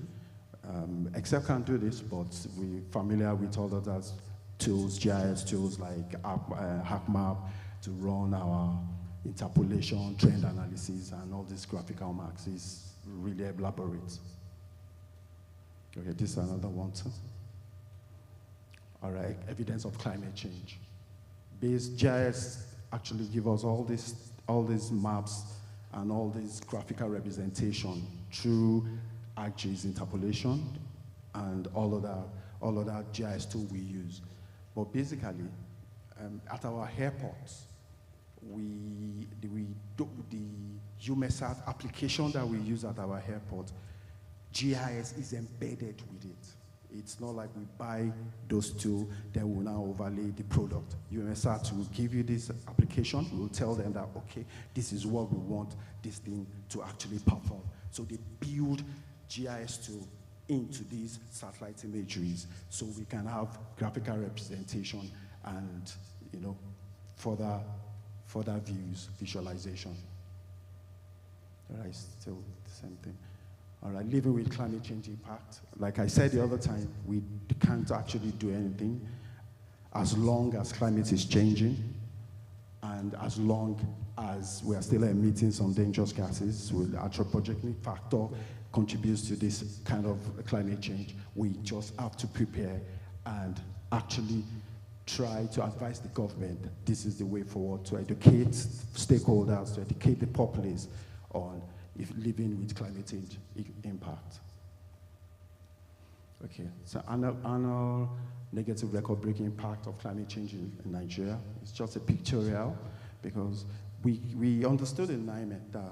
Excel can't do this, but we're familiar with all of those tools, GIS tools like HackMap to run our interpolation, trend analysis, and all these graphical marks. Is really elaborate. Okay, this is another one too. all right, evidence of climate change. GIS actually give us all these maps and all this graphical representation through ArcGIS interpolation and all other GIS tools we use. But basically, at our airports, the UMESAT application that we use at our airport, GIS is embedded with it. It's not like we buy those tools, then we'll now overlay the product. UMESAT will give you this application. We'll tell them that, okay, this is what we want this thing to actually perform. So they build GIS tool into these satellite imageries so we can have graphical representation and, you know, further views, visualization. All right, still the same thing. All right, living with climate change impact. Like I said the other time, we can't actually do anything as long as climate is changing and as long as we are still emitting some dangerous gases. The anthropogenic factor contributes to this kind of climate change. We just have to prepare and actually try to advise the government that this is the way forward, to educate stakeholders, to educate the populace on living with climate change impact. Okay, so annual negative record-breaking impact of climate change in Nigeria. It's just a pictorial because we understood in NIMET that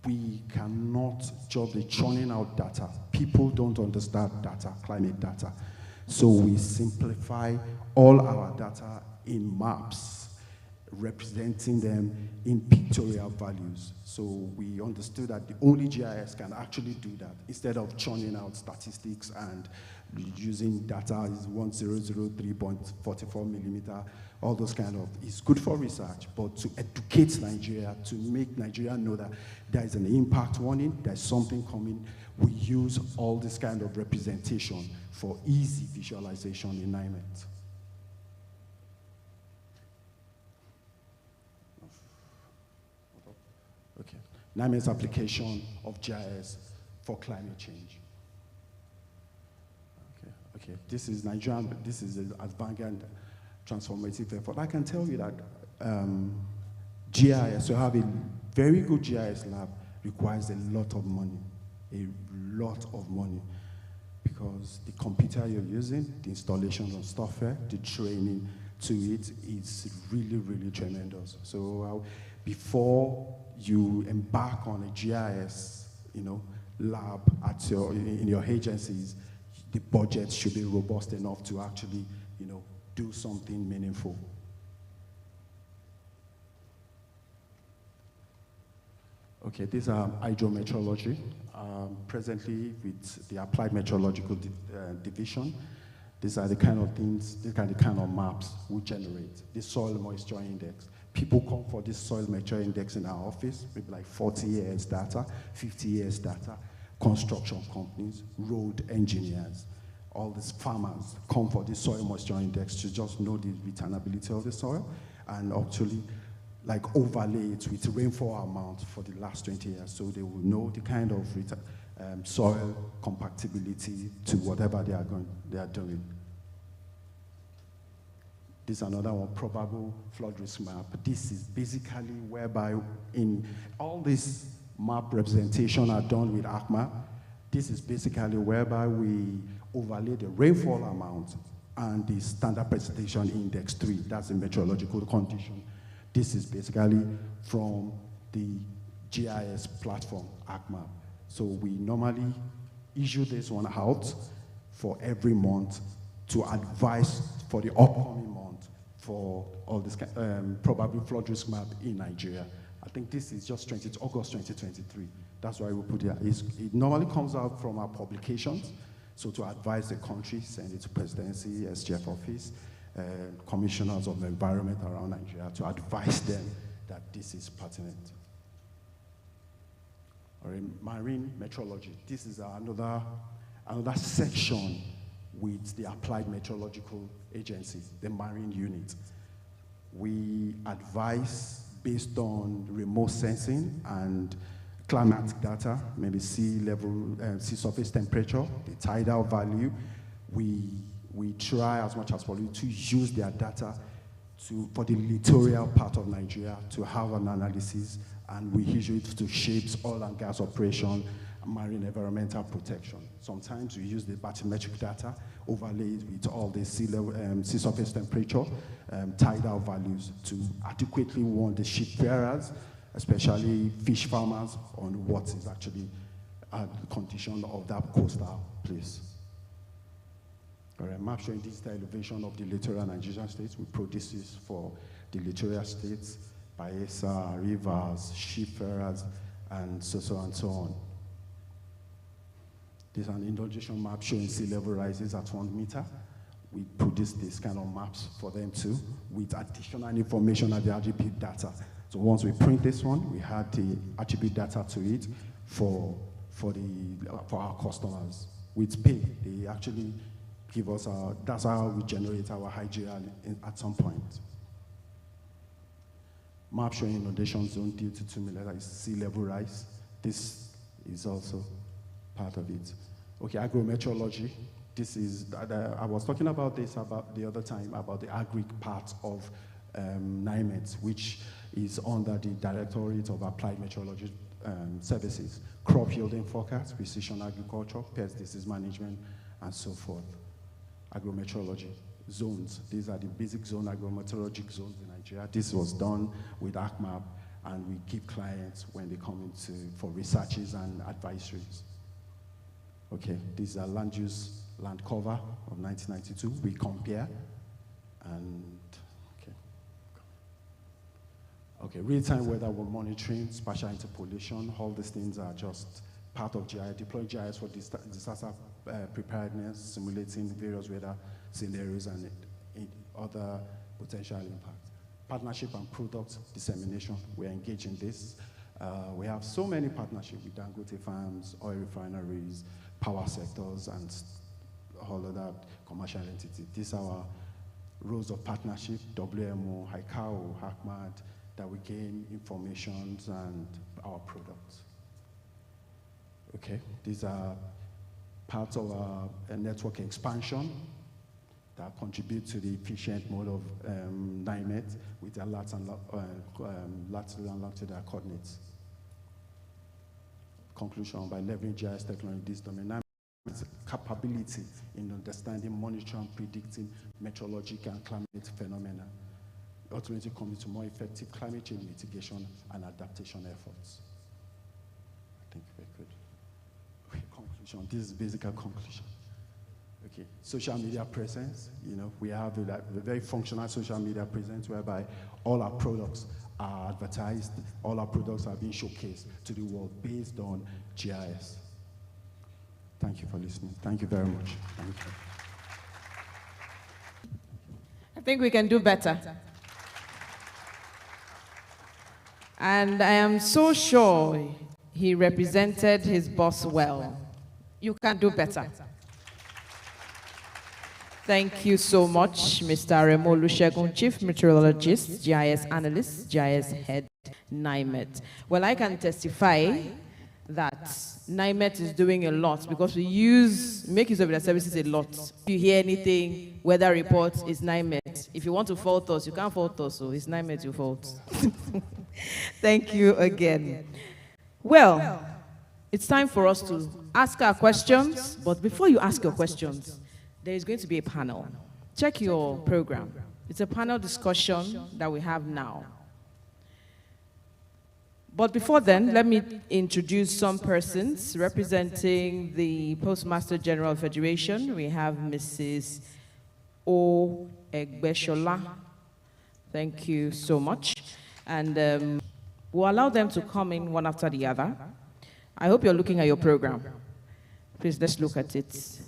we cannot just be churning out data. People don't understand data, climate data. So we simplify all our data in maps, representing them in pictorial values. So we understood that the only GIS can actually do that. Instead of churning out statistics and using data is 1003.44 millimeter, all those kind of, it's good for research, but to educate Nigeria, to make Nigeria know that there is an impact warning, there's something coming, we use all this kind of representation for easy visualization in NIMET. Okay, NIMET's application of GIS for climate change. Okay, this is Nigerian, this is an avant-garde transformative effort. I can tell you that GIS, to have a very good GIS lab requires a lot of money, because the computer you're using, the installation of software, the training to it is really, really tremendous. So before you embark on a GIS, lab in your agencies, the budget should be robust enough to actually, do something meaningful. Okay, these are hydrometeorology. Presently with the Applied Meteorological Division, these are the kind of things, these are the kind of maps we generate. The soil moisture index. People come for this soil moisture index in our office, maybe like 40 years data, 50 years data. Construction companies, road engineers, all these farmers come for this soil moisture index to just know the returnability of the soil and actually like overlay it with rainfall amount for the last 20 years, so they will know the kind of soil compactability to whatever they are doing. This is another one, probable flood risk map. This is basically whereby in all this map representation are done with ArcMap. This is basically whereby we overlay the rainfall amount and the standard precipitation index 3. That's the meteorological condition. This is basically from the GIS platform, ArcMap. So we normally issue this one out for every month to advise for the upcoming month for all this probable flood risk map in Nigeria. I think this is just August 2023. That's why we put it. It normally comes out from our publications. So to advise the country, send it to presidency, SGF office, commissioners of the environment around Nigeria to advise them that this is pertinent. Or in marine meteorology, this is another section with the Applied Meteorological Agency, the marine unit. We advise based on remote sensing and climatic data, maybe sea level, sea surface temperature, the tidal value. We We try as much as possible to use their data for the littoral part of Nigeria to have an analysis, and we use it to shape oil and gas operation, marine environmental protection. Sometimes we use the bathymetric data, overlaid with all the sea surface temperature, tidal values to adequately warn the seafarers, especially fish farmers, on what is actually the condition of that coastal place. All right, map showing digital elevation of the littoral Nigerian states. We produce this for the littoral states, Bayelsa, Rivers, seafarers, and so on. There's an inundation map showing sea level rises at 1 meter. We produce this kind of maps for them too, with additional information and the attribute data. So once we print this one, we add the attribute data to it for our customers. With pay, they actually give us that's how we generate our hydro at some point. Map showing inundation zone due to 2 million is sea level rise. This is also part of it. Okay, agrometeorology. This is, I was talking about this the other time, about the agri part of NIMET, which is under the Directorate of Applied Meteorology Services. Crop yielding forecast, precision agriculture, pest disease management, and so forth. Agrometeorology. Zones. These are the basic zone agrometeorologic zones in Nigeria. This was done with ACMAP, and we keep clients when they come for researches and advisories. Okay, these are land use, land cover of 1992. We compare, and okay, real-time weather monitoring, spatial interpolation, all these things are just part of GIS, deploying GIS for disaster preparedness, simulating various weather scenarios and other potential impacts. Partnership and product dissemination, we're engaged in this. We have so many partnerships with Dangote farms, oil refineries, power sectors, and all other commercial entities. These are our roles of partnership, WMO, ICAO, HACMAD, that we gain information and our products. Okay, these are parts of our network expansion that contribute to the efficient mode of NIMET with their lateral and longitudinal coordinates. Conclusion: by leveraging GIS technology, this domain NIMET's capability in understanding, monitoring, predicting meteorological and climate phenomena, ultimately coming to more effective climate change mitigation and adaptation efforts. I think very good. Okay, conclusion. This is basically a conclusion. Okay, social media presence. You know, we have a very functional social media presence whereby all our products are advertised, all our products are being showcased to the world based on GIS. Thank you for listening. Thank you very much. Thank you. I think we can do better. And I am so sure he represented his boss well. You can do better. Thank you so much, Mr. Remo Olusegun, Chief Meteorologist, GIS Analyst, GIS Head, NIMET. Well, I can testify that NIMET is doing a lot because we make use of their services a lot. If you hear anything, weather reports, it's NIMET. If you want to fault us, you can't fault us, so it's NIMET you fault. Thank you again. Well, it's time for us to ask our questions, but before you ask your questions, there is going to be a panel. Check your program. It's a panel discussion that we have now. But before then, let me introduce some persons representing the Postmaster General Federation. We have Mrs. O. Egbeshola. Thank you so much. And we'll allow them to come in one after the other. I hope you're looking at your program. Please, let's look at it.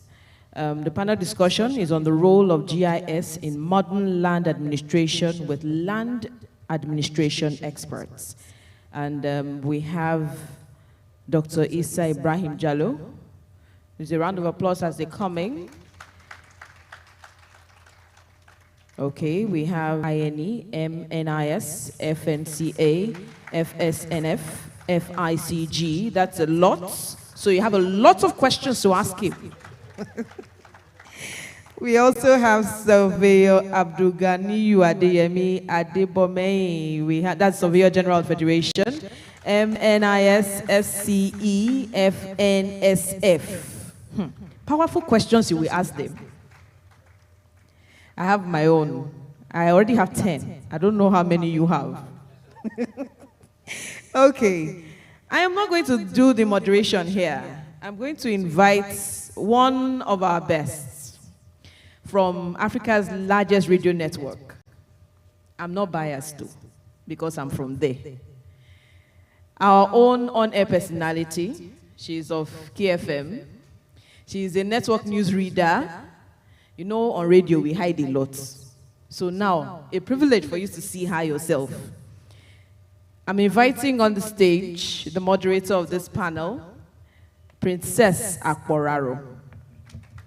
The panel discussion is on the role of GIS in modern land administration with land administration experts. And we have Dr. Isa Ibrahim Jallo. There's a round of applause as they're coming. Okay, we have INE, MNIS, FNCA, FSNF, FICG. That's a lot. So you have a lot of questions to ask him. We also have Surveyor Abdulganiyu Adeyemi Adebome. That's Surveyor General Federation. MNIS FCE FNSF. Powerful questions you will ask them. I have my own. I already have 10. I don't know how many you have. Okay. I am not going to do the moderation here. I'm going to invite one of our best from Africa's largest radio network. I'm not biased too, because I'm from there. Our own on-air personality. She's of KFM. She's a network news reader. You know, on radio, we hide a lot. So now, a privilege for you to see her yourself. I'm inviting on the stage the moderator of this panel, Princess Akporaro.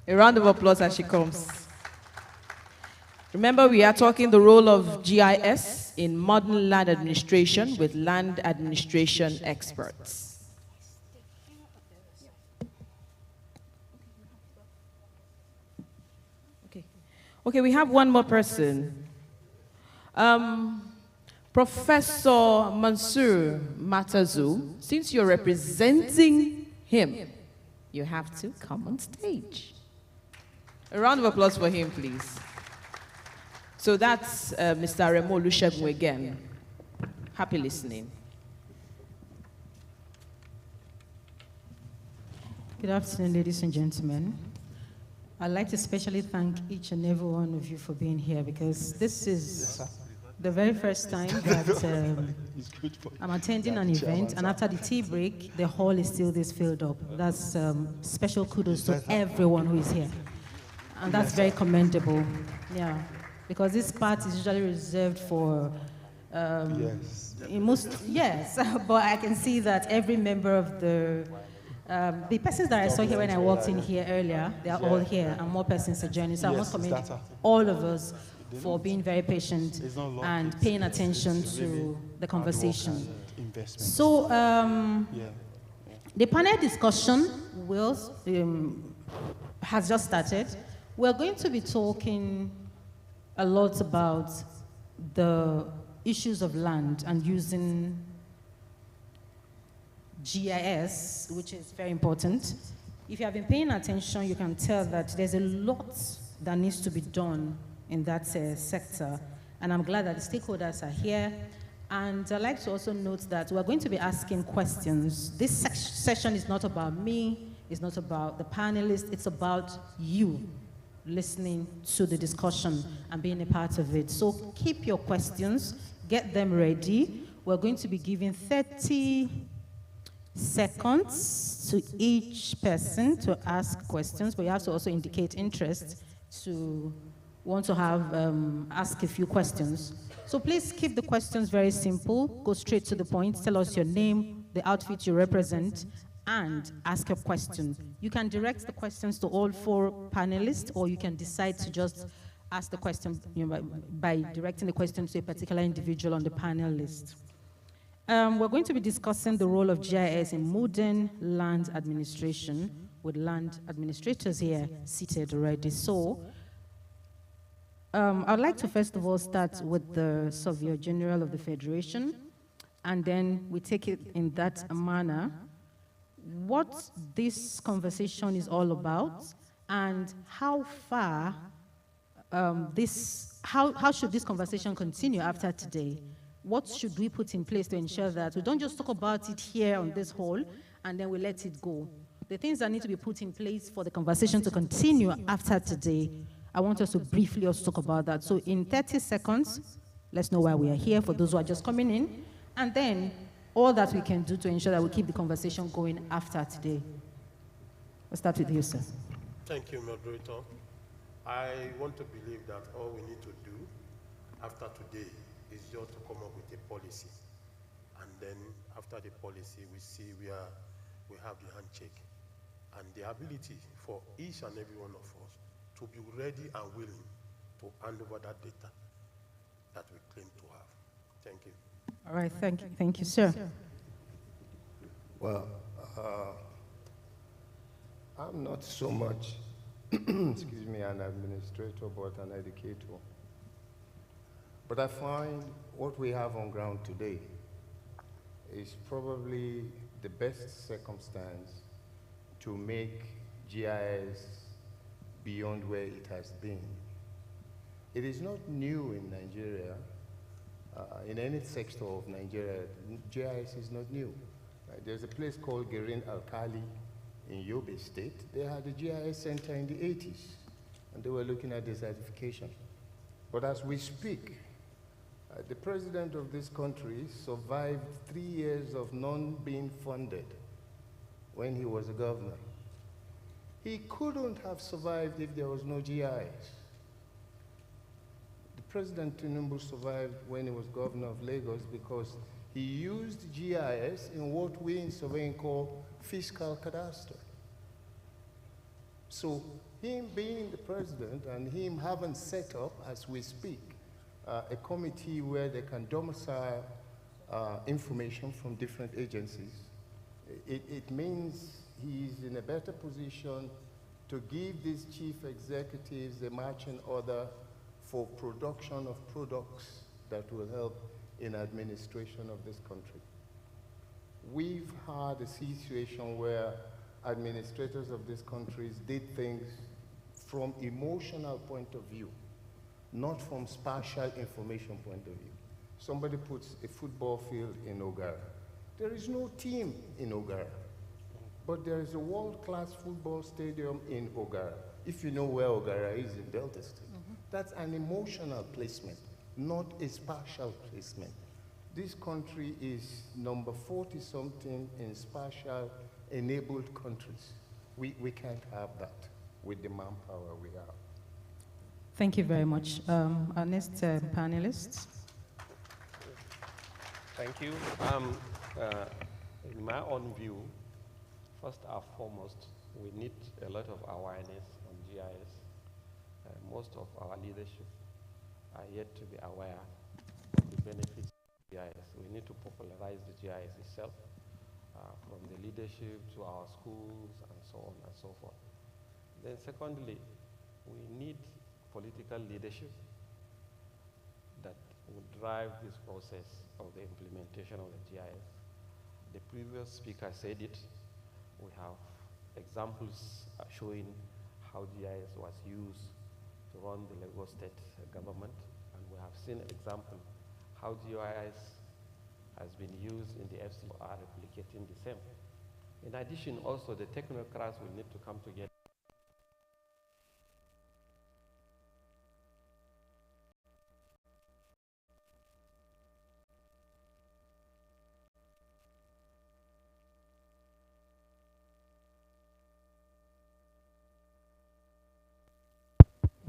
A round of applause as she comes. Remember, we are talking the role of GIS in modern land administration with land administration experts. Okay, we have one more person. Professor Mansour Matazu, since you're representing him, you have to come on stage. A round of applause for him, please. So that's Mr. Remo Olusegun again. Happy listening. Good afternoon, ladies and gentlemen. I'd like to especially thank each and every one of you for being here, because this is the very first time that I'm attending an event, and after the tea break, the hall is still this filled up. That's special kudos to everyone who is here. And that's very commendable, yeah, because this part is usually reserved for yes, but I can see that every member of the persons that I saw here when I walked in here earlier, they are all here, and more persons are joining. So I must commend all of us for being very patient and paying attention to the conversation. So the panel discussion has just started. We're going to be talking a lot about the issues of land and using GIS, which is very important. If you have been paying attention, you can tell that there's a lot that needs to be done in that sector, and I'm glad that the stakeholders are here. And I'd like to also note that we're going to be asking questions. This session is not about me, it's not about the panelists, it's about you listening to the discussion and being a part of it. So keep your questions, get them ready. We're going to be giving 30 seconds to each person to ask questions, but you have to also indicate interest to want to have ask a few questions. So please keep the questions very simple, go straight to the point, tell us your name, the outfit you represent, and ask a question. You can direct the questions to all 4 panelists, or you can decide to just ask the question by directing the question to a particular individual on the panel list. We're going to be discussing the role of GIS in modern land administration with land administrators here seated already. So I'd like to first of all start with the Surveyor General of the Federation, and then we take it in that manner. What this conversation is all about, and how far how should this conversation continue after today? What should we put in place to ensure that we don't just talk about it here on this hall and then we let it go? The things that need to be put in place for the conversation to continue after today, I want us to briefly also talk about that. So in 30 seconds, let's know why we are here for those who are just coming in, and then all that we can do to ensure that we keep the conversation going after today. We'll start with you, sir. Thank you, moderator. I want to believe that all we need to do after today is just to come up with a policy. And then after the policy, we see where we have the handshake and the ability for each and every one of us to be ready and willing to hand over that data that we claim to have. Thank you. All right, thank you, sir. Well, I'm not so much excuse me, an administrator, but an educator. But I find what we have on ground today is probably the best circumstance to make GIS beyond where it has been. It is not new in Nigeria. In any sector of Nigeria, GIS is not new. Right? There's a place called Gerin Alkali in Yobe State. They had a GIS center in the 80s, and they were looking at the certification. But as we speak, the president of this country survived 3 years of non-being funded when he was a governor. He couldn't have survived if there was no GIS. The President Tinubu survived when he was governor of Lagos because he used GIS in what we in surveying call fiscal cadastre. So him being the president and him having set up, as we speak, a committee where they can domicile information from different agencies, it means he's in a better position to give these chief executives a marching order for production of products that will help in administration of this country. We've had a situation where administrators of these countries did things from emotional point of view, not from spatial information point of view. Somebody puts a football field in Ogara. There is no team in Ogara, but there is a world-class football stadium in Ogara. If you know where Ogara is in Delta State, that's an emotional placement, not a spatial placement. This country is number 40-something in spatial enabled countries. We can't have that with the manpower we have. Thank you very much. Our next panelist. Thank you. In my own view, first and foremost, we need a lot of awareness on GIS. Most of our leadership are yet to be aware of the benefits of GIS. We need to popularize the GIS itself, from the leadership to our schools and so on and so forth. Then secondly, we need political leadership that will drive this process of the implementation of the GIS. The previous speaker said it. We have examples showing how GIS was used to run the Lagos State government, and we have seen an example how GIS has been used in the FC are replicating the same. In addition, also the technocrats will need to come together.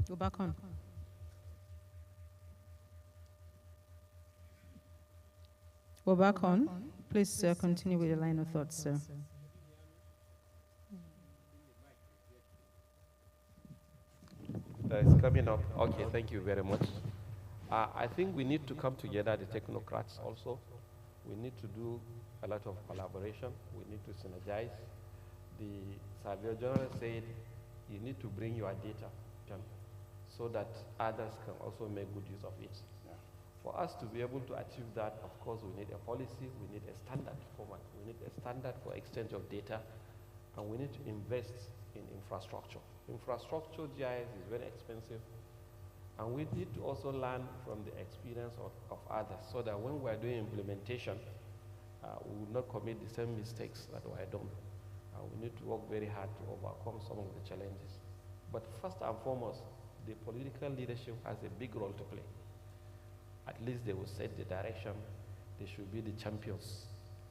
Go back on. Go back on. Please continue with your line of thoughts, sir. It's coming up. Okay, thank you very much. I think we need to come together, the technocrats also. We need to do a lot of collaboration. We need to synergize. The Surveyor General said you need to bring your data, so that others can also make good use of it. Yeah. For us to be able to achieve that, of course, we need a policy, we need a standard format, we need a standard for exchange of data, and we need to invest in infrastructure. Infrastructure GIS is very expensive, and we need to also learn from the experience of others, so that when we're doing implementation, we will not commit the same mistakes that were done. We need to work very hard to overcome some of the challenges. But first and foremost, the political leadership has a big role to play. At least they will set the direction. They should be the champions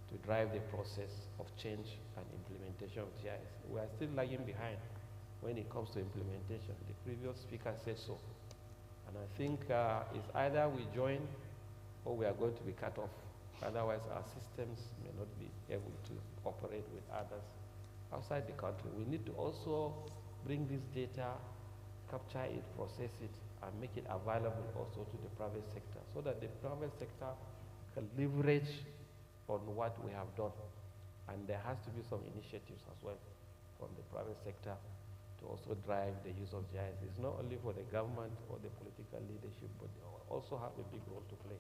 to drive the process of change and implementation of GIS. We are still lagging behind when it comes to implementation. The previous speaker said so. And I think it's either we join or we are going to be cut off. Otherwise, our systems may not be able to operate with others outside the country. We need to also bring this data, capture it, process it, and make it available also to the private sector, so that the private sector can leverage on what we have done. And there has to be some initiatives as well from the private sector to to also drive the use of GIS. It's not only for the government or the political leadership, but they also have a big role to play.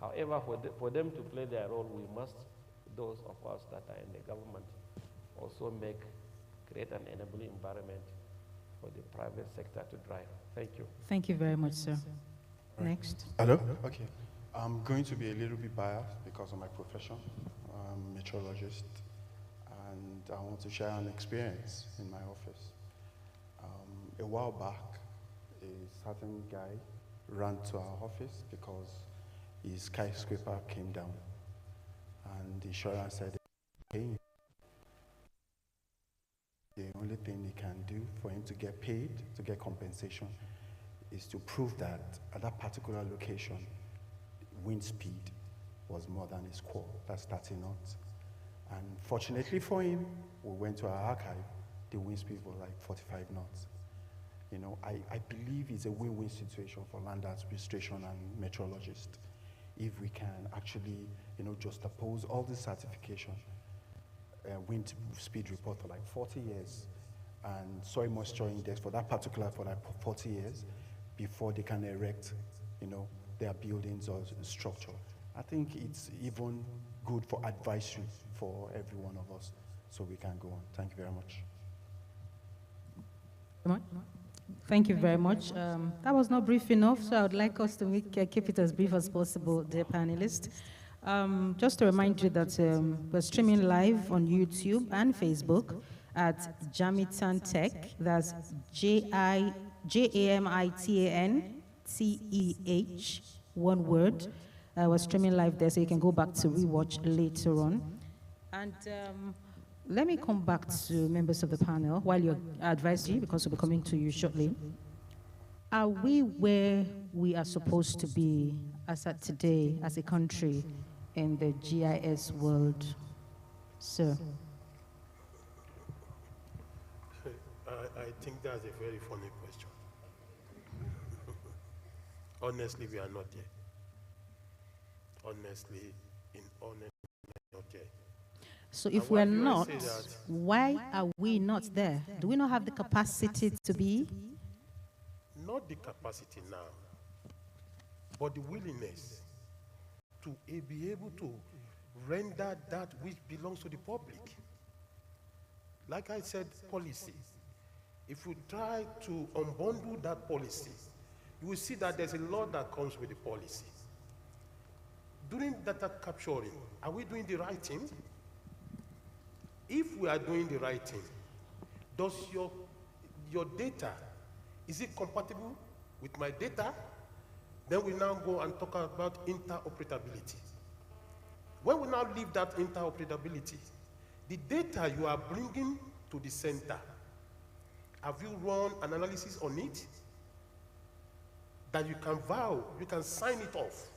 However, for them to play their role, we must, those of us that are in the government, also create an enabling environment for the private sector to drive. Thank you. Thank you very much, sir. Right. Next. Hello? Okay. I'm going to be a little bit biased because of my profession. I'm a meteorologist, and I want to share an experience in my office. A while back, a certain guy ran to our office because his skyscraper came down, and the insurer said, "Hey, the only thing he can do for him to get paid, to get compensation, is to prove that at that particular location, wind speed was more than his core, that's 30 knots. And fortunately for him, we went to our archive, the wind speed was like 45 knots. You know, I believe it's a win-win situation for land administration and meteorologists if we can actually, you know, just oppose all the certification, wind speed report for like 40 years, and soil moisture index for that particular, for like 40 years, before they can erect, you know, their buildings or structure. I think it's even good for advisory for every one of us, so we can go on. Thank you very much. Thank you very much. That was not brief enough, so I would like us to keep it as brief as possible, dear panelists. Just to remind you that we're streaming live on YouTube and Facebook at Jamitan Tech. That's JAMITANTEH, one word. We're streaming live there, so you can go back to rewatch later on. And let me come back to members of the panel while you're advisory, because we'll be coming to you shortly. Are we where we are supposed to be as at today as a country in the GIS world, sir? I think that's a very funny question. Honestly, we are not there. Honestly, we are not there. So if we're not, why are we not there? Do we not have the capacity to be? Not the capacity now, but the willingness to be able to render that which belongs to the public. Like I said, policy. If you try to unbundle that policy, you will see that there's a lot that comes with the policy. During data capturing, are we doing the right thing? If we are doing the right thing, does your data, is it compatible with my data? Then we now go and talk about interoperability. When we now leave that interoperability, the data you are bringing to the center, have you run an analysis on it? That you can vow, you can sign it off,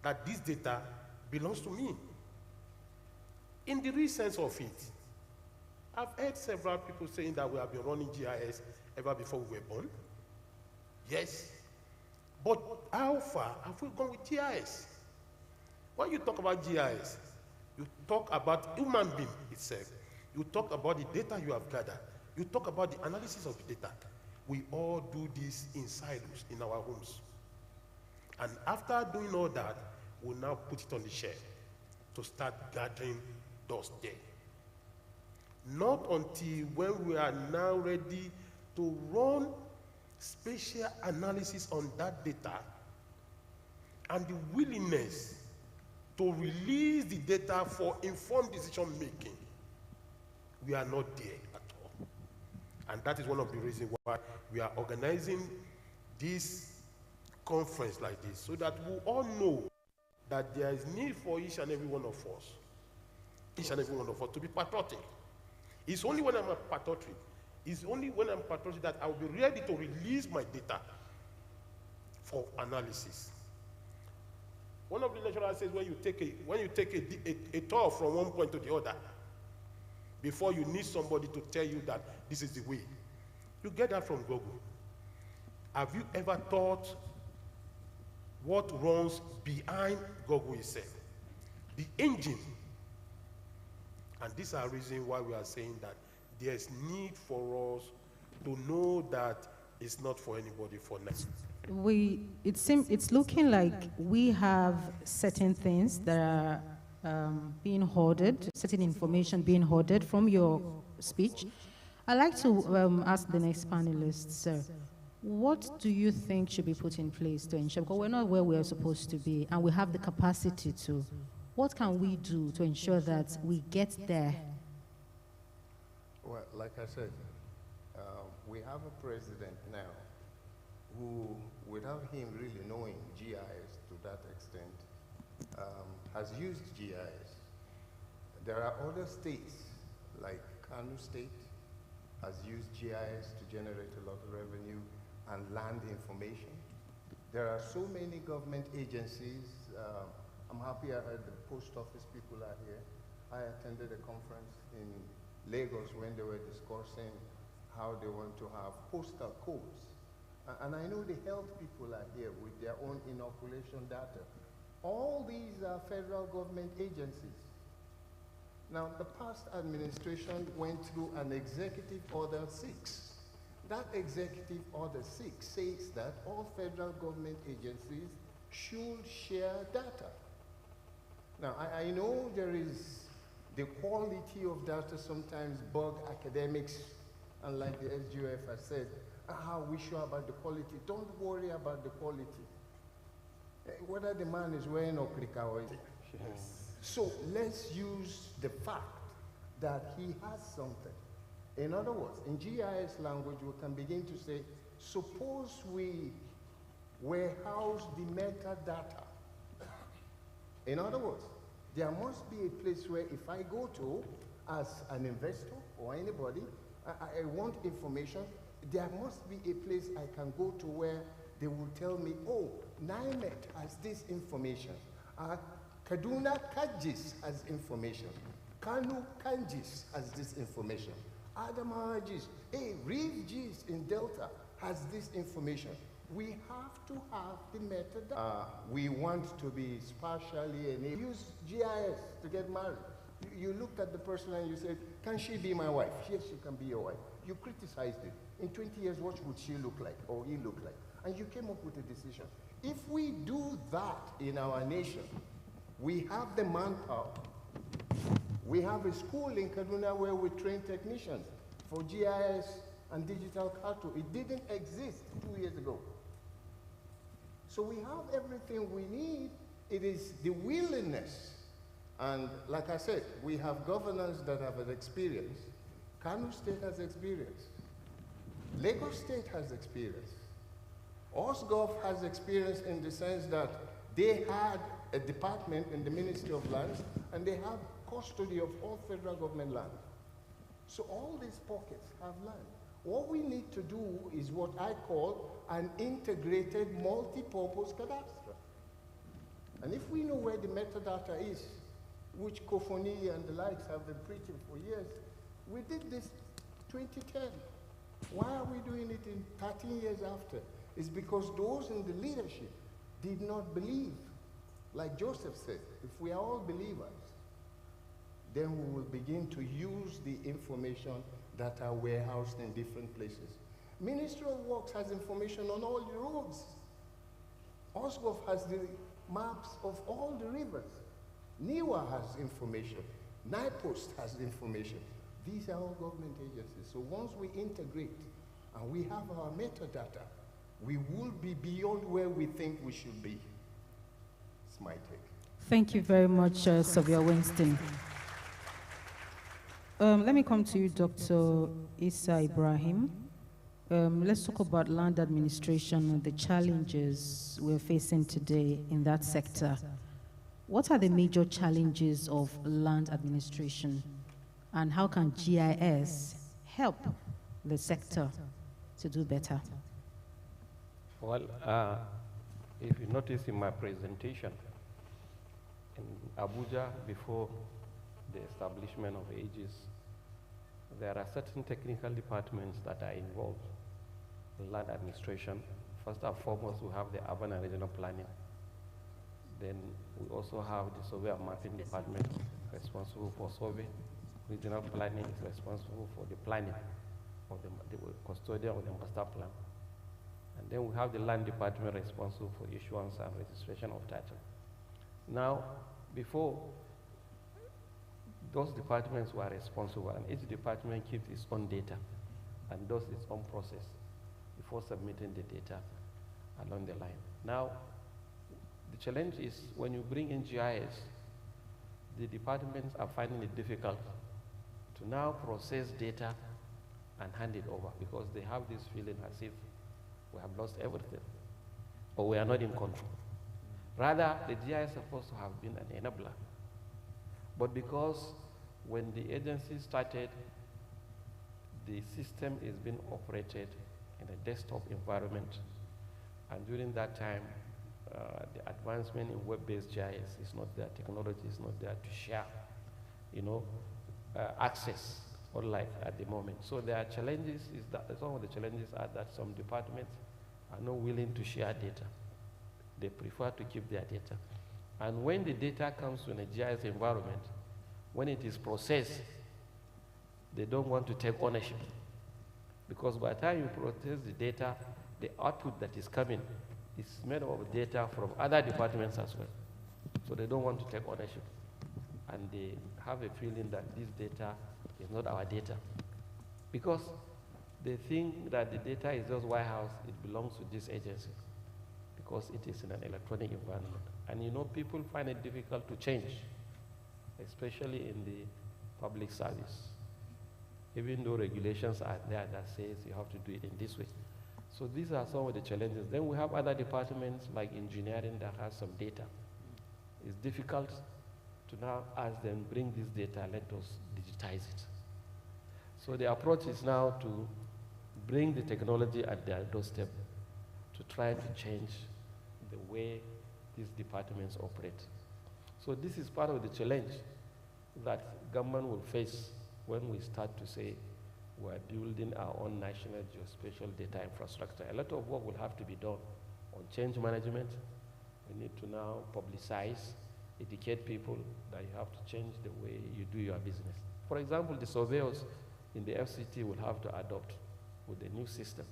that this data belongs to me. In the real sense of it, I've heard several people saying that we have been running GIS ever before we were born. Yes. But how far have we gone with GIS? When you talk about GIS, you talk about human being itself. You talk about the data you have gathered. You talk about the analysis of the data. We all do this in silos in our homes. And after doing all that, we'll now put it on the shelf to start gathering dust there. Not until when we are now ready to run spatial analysis on that data and the willingness to release the data for informed decision making, we are not there at all. And that is one of the reasons why we are organizing this conference like this, so that we all know that there is need for each and every one of us, to be patriotic. It's only when I'm patriotic, that I will be ready to release my data for analysis. One of the lecturers says when you take a tour from one point to the other, before you need somebody to tell you that this is the way, you get that from Google. Have you ever thought what runs behind Google itself? The engine. And these are reasons why we are saying that there's need for us to know that it's not for anybody for now. It's looking like we have certain things that are being hoarded, certain information being hoarded from your speech. I'd like to ask the next panelist, sir. What do you think should be put in place to ensure, because we're not where we're supposed to be and we have the capacity to, what can we do to ensure that we get there? Well, like I said, we have a president now who, without him really knowing GIS to that extent, has used GIS. There are other states, like Kano State, has used GIS to generate a lot of revenue and land information. There are so many government agencies. I'm happy I heard the post office people are here. I attended a conference in Lagos when they were discussing how they want to have postal codes. And I know the health people are here with their own inoculation data. All these are federal government agencies. Now, the past administration went through an Executive Order 6. That Executive Order 6 says that all federal government agencies should share data. Now, I know there is the quality of data sometimes bug academics, and like the SGF has said, how are we sure about the quality? Don't worry about the quality. Whether the man is wearing okrika or so let's use the fact that he has something. In other words, in GIS language, we can begin to say, suppose we warehouse the metadata. In other words, there must be a place where if I go to, as an investor or anybody, I want information, there must be a place I can go to where they will tell me, oh, NIMET has this information. Kaduna Kajis has information. Kanu Kanjis has this information. Adamawa Jis, hey, Reef Jis in Delta has this information. We have to have the metadata. We want to be spatially enabled. Use GIS to get married. You looked at the person and you said, can she be my wife? Yes, she can be your wife. You criticized it. In 20 years, what would she look like or he look like? And you came up with a decision. If we do that in our nation, we have the manpower. We have a school in Kaduna where we train technicians for GIS and digital carto. It didn't exist 2 years ago. So we have everything we need. It is the willingness. And like I said, we have governors that have an experience. Kano State has experience. Lagos State has experience. Osgov has experience in the sense that they had a department in the Ministry of Lands, and they have custody of all federal government land. So all these pockets have land. What we need to do is what I call an integrated multi-purpose cadastre. And if we know where the metadata is, which Kofoni and the likes have been preaching for years, we did this 2010. Why are we doing it in 13 years after? It's because those in the leadership did not believe. Like Joseph said, if we are all believers, then we will begin to use the information that are warehoused in different places. Ministry of Works has information on all the roads. Osgov has the maps of all the rivers. NIWA has information. NIPOST has information. These are all government agencies. So once we integrate and we have our metadata, we will be beyond where we think we should be. It's my take. Thank you very much, Sylvia Winston. Let me come to you, Dr. Issa Ibrahim. Let's talk about land administration and the challenges we're facing today in that sector. What are the major challenges of land administration, and how can GIS help the sector to do better? Well, if you notice in my presentation, in Abuja, before the establishment of AGIS, there are certain technical departments that are involved in land administration. First and foremost, we have the urban and regional planning. Then we also have the survey and mapping department responsible for survey. Regional planning is responsible for the planning. or the custodian of the master plan. And then we have the land department responsible for issuance and registration of title. Now, before, those departments were responsible, and each department keeps its own data and does its own process before submitting the data along the line. Now, the challenge is when you bring in GIS, the departments are finding it difficult to now process data and hand it over because they have this feeling as if we have lost everything or we are not in control. Rather, the GIS is supposed to have been an enabler. But because when the agency started, the system is being operated in a desktop environment, and during that time, the advancement in web-based GIS is not there, technology is not there to share, access, unlike at the moment. So there are challenges, some of the challenges are that some departments are not willing to share data. They prefer to keep their data. And when the data comes to a GIS environment, when it is processed, they don't want to take ownership. Because by the time you process the data, the output that is coming is made up of data from other departments as well. So they don't want to take ownership. And they have a feeling that this data is not our data. Because they think that the data is just White House, it belongs to this agency. Because it is in an electronic environment. And people find it difficult to change, especially in the public service. Even though regulations are there that says you have to do it in this way. So these are some of the challenges. Then we have other departments like engineering that has some data. It's difficult to now ask them, bring this data, let us digitize it. So the approach is now to bring the technology at their doorstep to try to change the way these departments operate. So this is part of the challenge that government will face when we start to say we're building our own national geospatial data infrastructure. A lot of work will have to be done on change management. We need to now publicize, educate people that you have to change the way you do your business. For example, the surveyors in the FCT will have to adopt with the new system.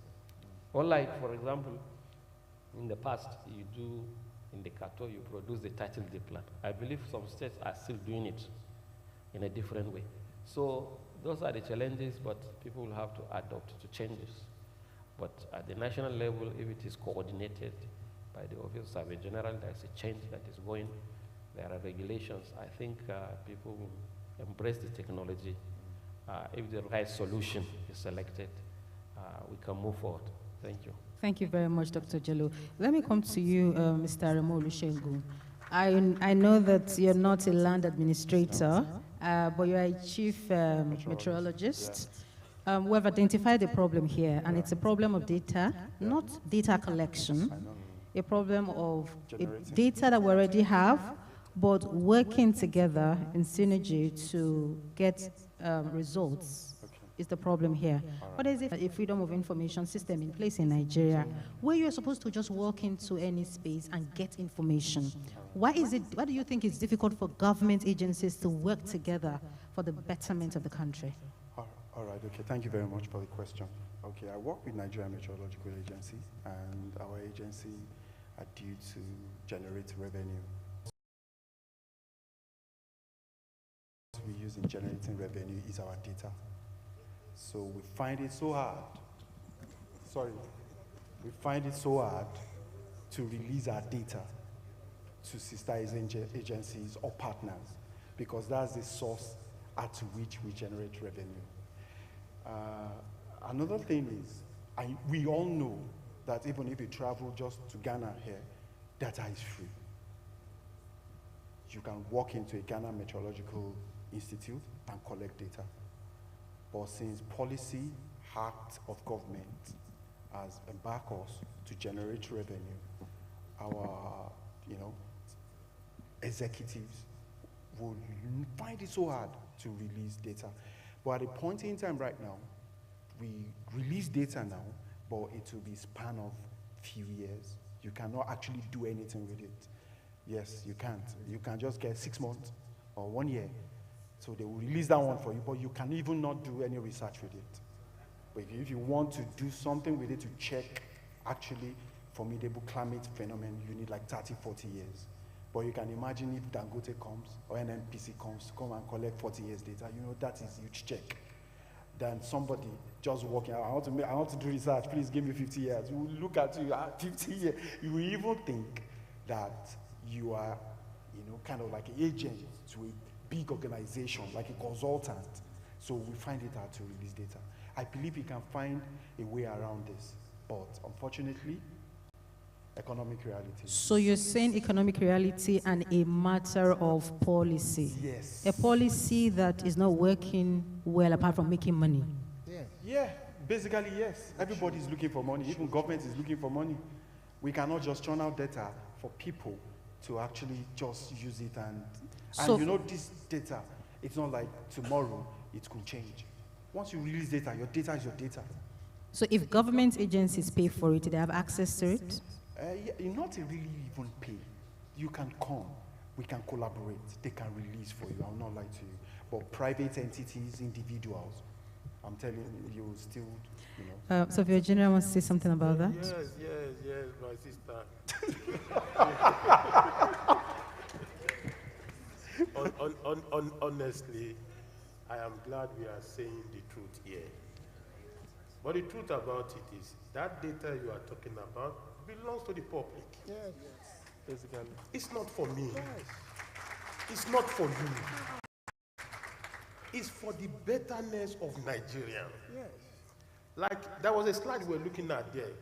Unlike, for example, in the past, you do in the CATO, you produce the title deed plan. I believe some states are still doing it in a different way. So those are the challenges, but people will have to adapt to changes. But at the national level, if it is coordinated by the Office of Survey General, there's a change that is going. There are regulations. I think people will embrace the technology. If the right solution is selected, we can move forward. Thank you. Thank you very much, Dr. Jallo. Let me come to you, Mr. Remo Olusegun. I know that you're not a land administrator, but you're a chief meteorologist. We've identified a problem here, and it's a problem of data, not data collection, a problem of data that we already have, but working together in synergy to get results is the problem here. What is it, a freedom of information system in place in Nigeria, where you're supposed to just walk into any space and get information? Why do you think it's difficult for government agencies to work together for the betterment of the country? All right, okay, thank you very much for the question. Okay, I work with Nigerian Meteorological Agency, and our agency are due to generate revenue. What we use in generating revenue is our data. So we find it so hard, to release our data to sister agencies or partners, because that's the source at which we generate revenue. Another thing is, we all know that even if you travel just to Ghana here, data is free. You can walk into a Ghana Meteorological Institute and collect data. But since policy act of government has embarked us to generate revenue, our executives will find it so hard to release data. But at a point in time right now, we release data now, but it will be span of few years. You cannot actually do anything with it. Yes, you can't. You can just get 6 months or 1 year. So they will release that one for you, but you can even not do any research with it. But if you want to do something with it to check actually formidable climate phenomenon, you need like 30, 40 years. But you can imagine if Dangote comes or NNPC comes to come and collect 40 years data, you know, that is a huge check. Than somebody just walking out, I want to do research, please give me 50 years. You will look at you at 50 years, you will even think that you are, you know, kind of like an agent to a big organization, like a consultant. So we find it hard to release data. I believe we can find a way around this, but unfortunately, economic reality. So you're saying economic reality and a matter of policy. Yes. A policy that is not working well apart from making money. Yeah, basically yes. Everybody is looking for money. Even government is looking for money. We cannot just churn out data for people to actually just use it and you know, this data, it's not like tomorrow it could change. Once you release data, your data is your data. So if government agencies pay for it, they have access to it? Yeah, not really even pay. You can come, we can collaborate, they can release for you, I'll not lie to you. But private entities, individuals, I'm telling you, still, you know. So if your general wants to say something about that? Yes, my sister. Honestly, I am glad we are saying the truth here. But the truth about it is, that data you are talking about belongs to the public. Yes. Basically. It's not for me. Yes. It's not for you. It's for the betterness of Nigeria. Yes. Like, there was a slide we were looking at there.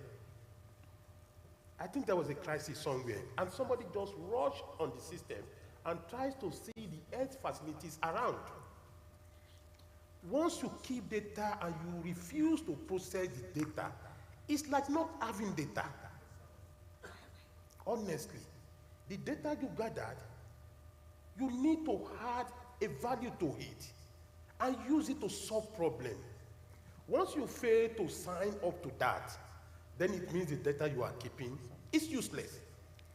I think there was a crisis somewhere, and somebody just rushed on the system and tries to see the health facilities around. Once you keep data and you refuse to process the data, it's like not having data. Honestly, the data you gathered, you need to add a value to it and use it to solve problems. Once you fail to sign up to that, then it means the data you are keeping is useless.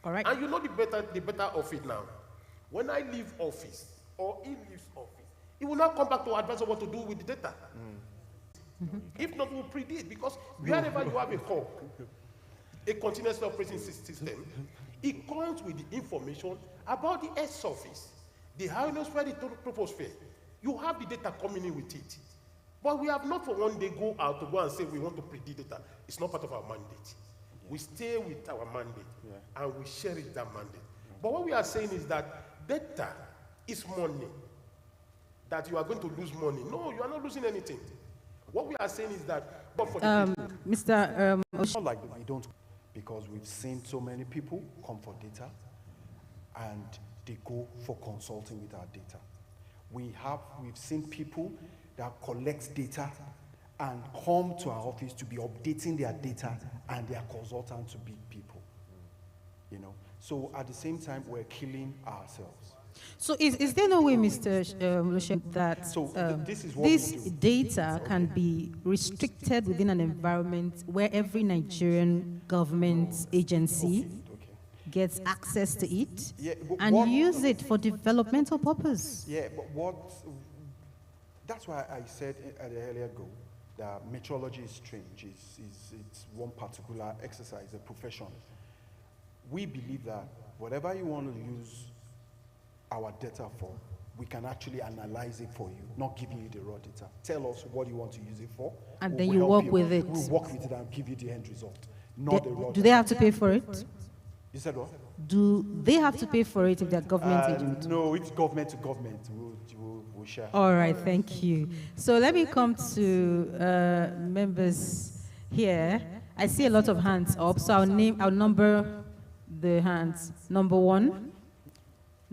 All right. And you know the better of it now. When I leave office, or he leaves office, he will not come back to advise on what to do with the data. If not, we'll predict, because wherever you have a hub, a continuous operating system, it comes with the information about the Earth surface, the ionosphere, the troposphere. You have the data coming in with it. But we have not for one day go out to go and say we want to predict data. It's not part of our mandate. Yeah. We stay with our mandate, and we share it, that mandate. But what we are saying is that data is money. That you are going to lose money. No, you are not losing anything. What we are saying is that, but for the people, Mr. It's not like we don't, because we've seen so many people come for data and they go for consulting with our data. We've seen people that collect data and come to our office to be updating their data, and their consultants to be people. You know, so at the same time, we're killing ourselves. So is there no way, Mr. Lushe, that this data can be restricted within an environment where every Nigerian government agency gets access to it and use it for developmental purpose? Yeah, but that's why I said at the earlier go that metrology is strange. It's one particular exercise, a profession. We believe that whatever you want to use our data for, we can actually analyze it for you, not giving you the raw data. Tell us what you want to use it for. And then you work with it. We'll work with it and give you the end result, not the raw data. Do they have to pay for it? You said what? Do they have to pay for it if they're government agents? No, it's government to government. We'll share. All right, thank you. So let me come to members here. I see a lot of hands up, so I'll number the hands. Number 1.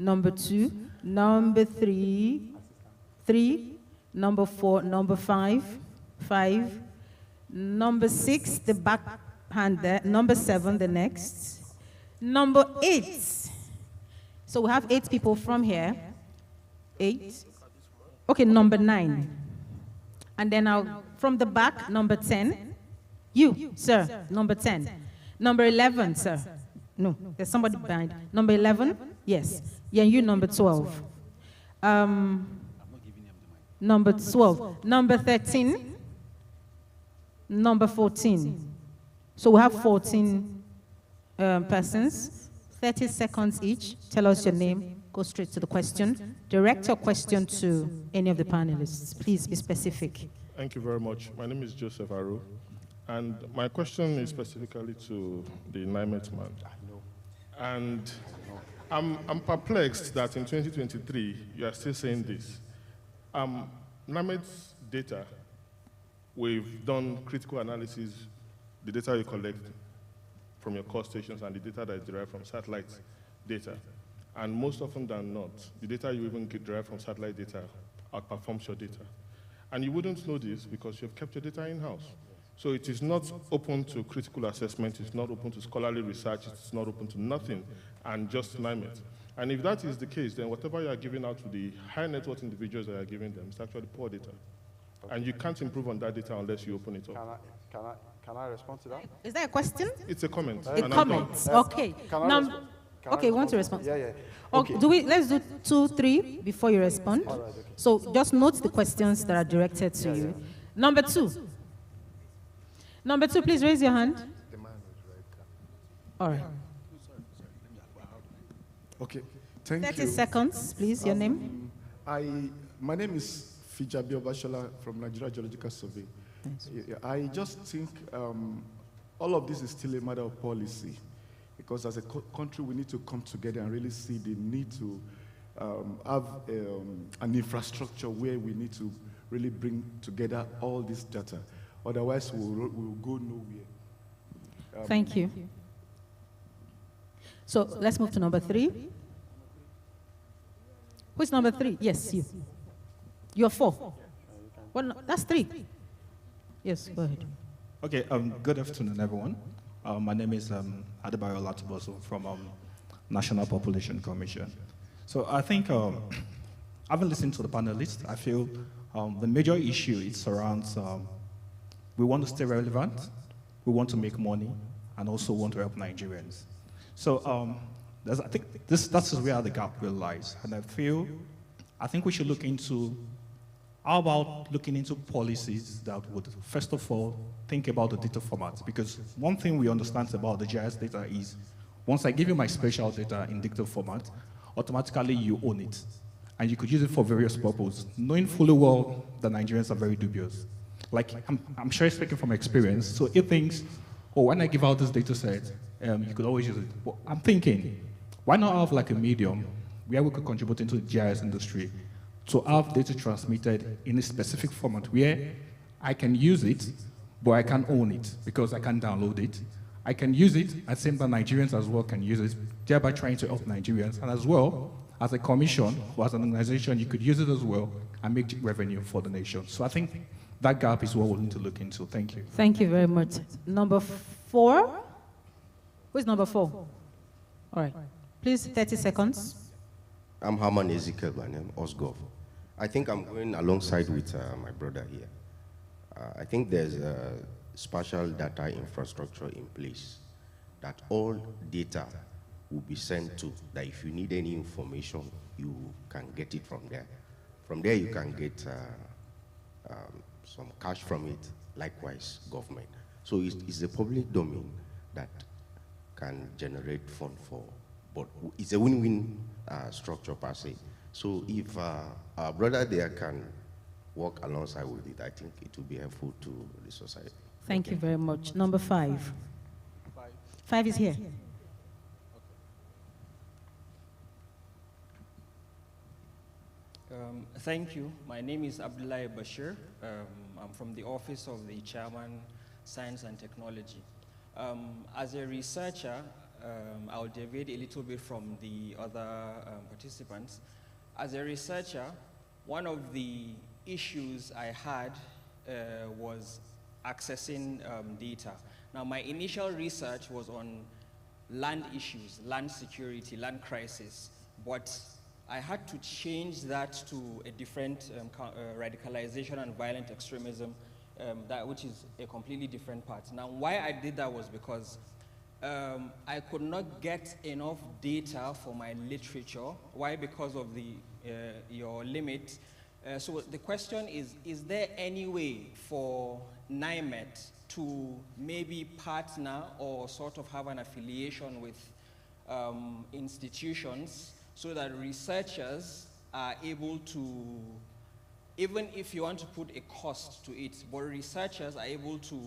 Number 2, number 3, number 4, number 5, number 6, the back hand there, number 7, the next, number 8. So we have 8 people from here. 8. Okay, number 9. And then from the back, number 10. You, sir, number 10. Number 11, sir. No, there's somebody behind. Number 11, yes. Yeah, you number 12. Number 12. Number 13. Number 14. So we have 14 persons, 30 seconds each. Tell us your name, go straight to the question. Direct your question to any of the panelists. Please be specific. Thank you very much. My name is Joseph Aru, and my question is specifically to the NIMET man. And I'm perplexed that in 2023, you are still saying this. NIMET's data, we've done critical analysis, the data you collect from your core stations and the data that is derived from satellite data. And most often than not, the data you even derive from satellite data outperforms your data. And you wouldn't know this because you've kept your data in-house. So it is not open to critical assessment, it's not open to scholarly research, it's not open to nothing, and just name it. And if that is the case, then whatever you are giving out to the high net worth individuals that you are giving them is actually poor data. Okay. And you can't improve on that data unless you open it up. Can I respond to that? Is that a question? It's a comment. A comment, okay. Okay, you want to respond? Yeah. Okay. Let's do 2, 3 before you respond. All right, okay. So just note the questions that are directed to you. Number 2. Number 2, please raise your hand. All right. Okay, thank you. 30 seconds, please, your name. My name is Fijabi Obashola from Nigeria Geological Survey. I just think all of this is still a matter of policy, because as a country we need to come together and really see the need to have an infrastructure where we need to really bring together all this data. Otherwise, we'll go nowhere. Thank you. So let's move to number 3. Who's number 3? Yes, you. You're 4. Well, no, that's 3. Yes, go ahead. Okay, good afternoon, everyone. My name is Adebayo Latiboso from National Population Commission. So I think, having listened to the panelists, I feel the major issue it surrounds, we want to stay relevant, we want to make money, and also want to help Nigerians. So I think that's where the gap really lies. And I think we should look into, how about looking into policies that would, first of all, think about the data format? Because one thing we understand about the GIS data is, once I give you my spatial data in data format, automatically you own it. And you could use it for various purposes, knowing fully well that Nigerians are very dubious. Like, I'm sure speaking from experience, so it thinks, oh, when I give out this data set, you could always use it. Well, I'm thinking, why not have like a medium where we could contribute into the GIS industry to have data transmitted in a specific format where I can use it, but I can't own it because I can't download it. I can use it, at the same time Nigerians as well can use it, thereby trying to help Nigerians. And as well, as a commission or as an organization, you could use it as well and make revenue for the nation. So I think that gap is what we'll need to look into. Thank you. Thank you very much. Number 4? Who's number 4? All right. Please, 30 seconds. I'm Herman Ezekiel, my name, Osgov. I think I'm going alongside with my brother here. I think there's a spatial data infrastructure in place that all data will be sent to, that if you need any information, you can get it from there. From there, you can get some cash from it, likewise, government. So it's the public domain that can generate fund for, but it's a win-win structure per se. So if our brother there can work alongside with it, I think it will be helpful to the society. Thank you very much. Number 5. 5 is here. Thank you. My name is Abdullahi Bashir. I'm from the Office of the Chairman, Science and Technology. As a researcher, I'll deviate a little bit from the other participants. As a researcher, one of the issues I had was accessing data. Now, my initial research was on land issues, land security, land crisis, but I had to change that to a different radicalization and violent extremism, which is a completely different part. Now, why I did that was because I could not get enough data for my literature. Why? Because of your limit. So the question is there any way for NIMET to maybe partner or sort of have an affiliation with institutions so that researchers are able to, even if you want to put a cost to it, but researchers are able to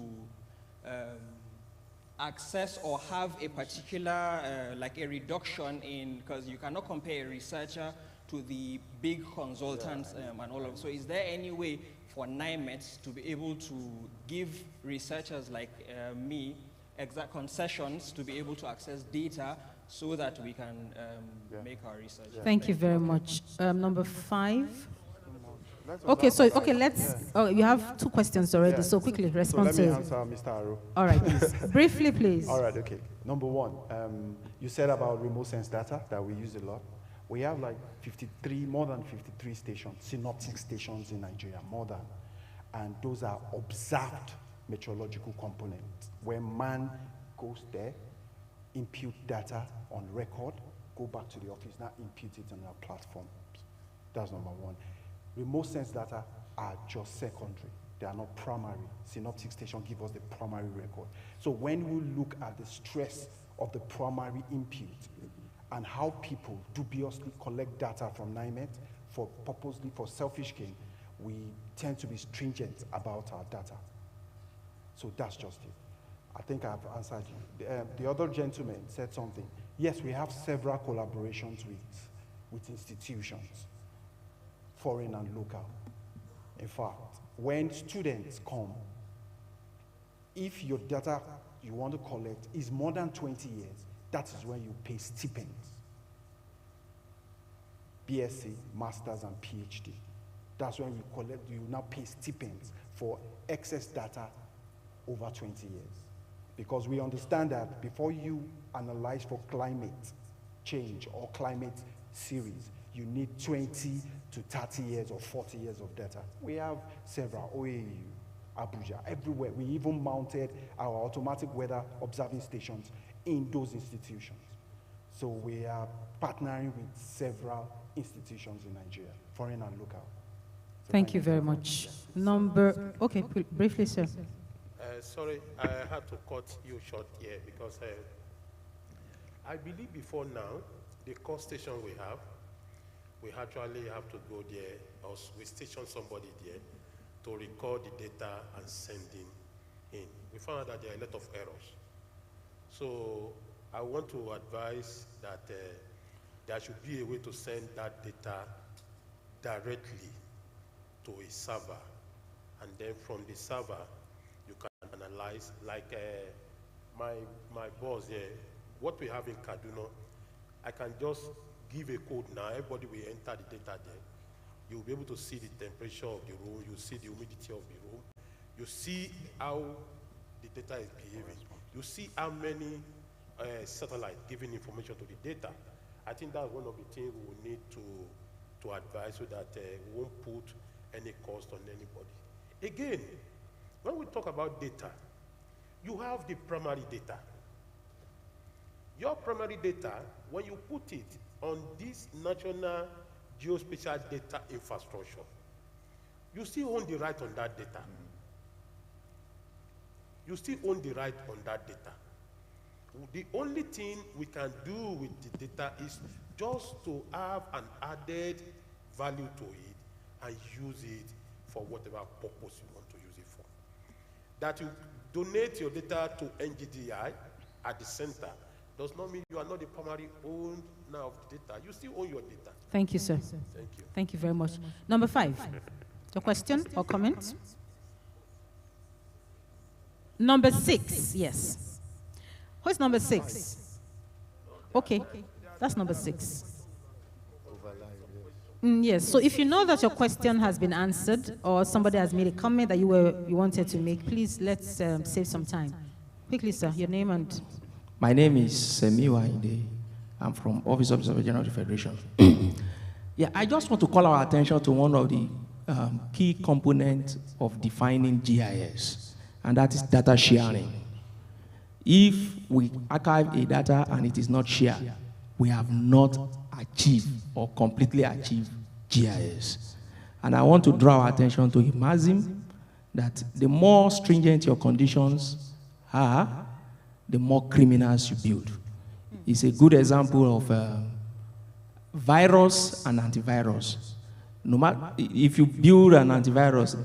access or have a particular, like a reduction in, because you cannot compare a researcher to the big consultants and all of. So is there any way for NIMET to be able to give researchers like me exact concessions to be able to access data so that we can make our research? Thank you very much. Number 5. Okay, so let's. Oh, you have 2 questions already. So quickly respond so let to. me answer, Mr. Aro. All right, please. Briefly, please. All right, okay. Number 1, you said about remote sense data that we use a lot. We have like more than 53 stations, synoptic stations in Nigeria, more than. And those are observed meteorological components where man goes there, impute data on record, go back to the office, now impute it on our platform. That's number 1. Remote sense data are just secondary. They are not primary. Synoptic station give us the primary record. So when we look at the stress of the primary input and how people dubiously collect data from NIMET purposely for selfish gain, we tend to be stringent about our data. So that's just it. I think I've answered you. The other gentleman said something. Yes, we have several collaborations with institutions, foreign and local. In fact, when students come, if your data you want to collect is more than 20 years, that is when you pay stipends. BSc, Masters, and PhD. That's when you now pay stipends for excess data over 20 years. Because we understand that before you analyze for climate change or climate series, you need 20 to 30 years or 40 years of data. We have several, OAU, Abuja, everywhere. We even mounted our automatic weather observing stations in those institutions. So we are partnering with several institutions in Nigeria, foreign and local. So thank you very much. Okay, briefly, sir. Sorry, I had to cut you short here because I believe before now, the cost station we actually have to go there, or we station somebody there to record the data and send in. We found out that there are a lot of errors. So I want to advise that there should be a way to send that data directly to a server. And then from the server, you can analyze, like my boss here, what we have in Kaduna, I can just give a code now, everybody will enter the data there. You'll be able to see the temperature of the room, you see the humidity of the room, you see how the data is behaving, you see how many satellites giving information to the data. I think that's one of the things we will need to advise so that we won't put any cost on anybody. Again, when we talk about data, you have the primary data. Your primary data, when you put it on this national geospatial data infrastructure, you still own the right on that data. You still own the right on that data. The only thing we can do with the data is just to have an added value to it and use it for whatever purpose you want to use it for. That you donate your data to NGDI at the center does not mean you are not the primary owner of the data. You still own your data. Thank you, sir. Thank you. Thank you very much. Number 5, your question or comment? Number 6, yes. Who's number 6? Okay, that's number 6. Yes, so if you know that your question has been answered or somebody has made a comment that you wanted to make, please let's save some time. Quickly, sir, your name and... My name is Semiwa Inde. I'm from Office of the Surveyor General of the Federation. Yeah, I just want to call our attention to one of the key components of defining GIS, and that is data sharing. If we archive a data and it is not shared, we have not achieved or completely achieved GIS. And I want to draw our attention to a maxim that the more stringent your conditions are, the more criminals you build. It's a good example of virus and antivirus. No matter if you build an antivirus,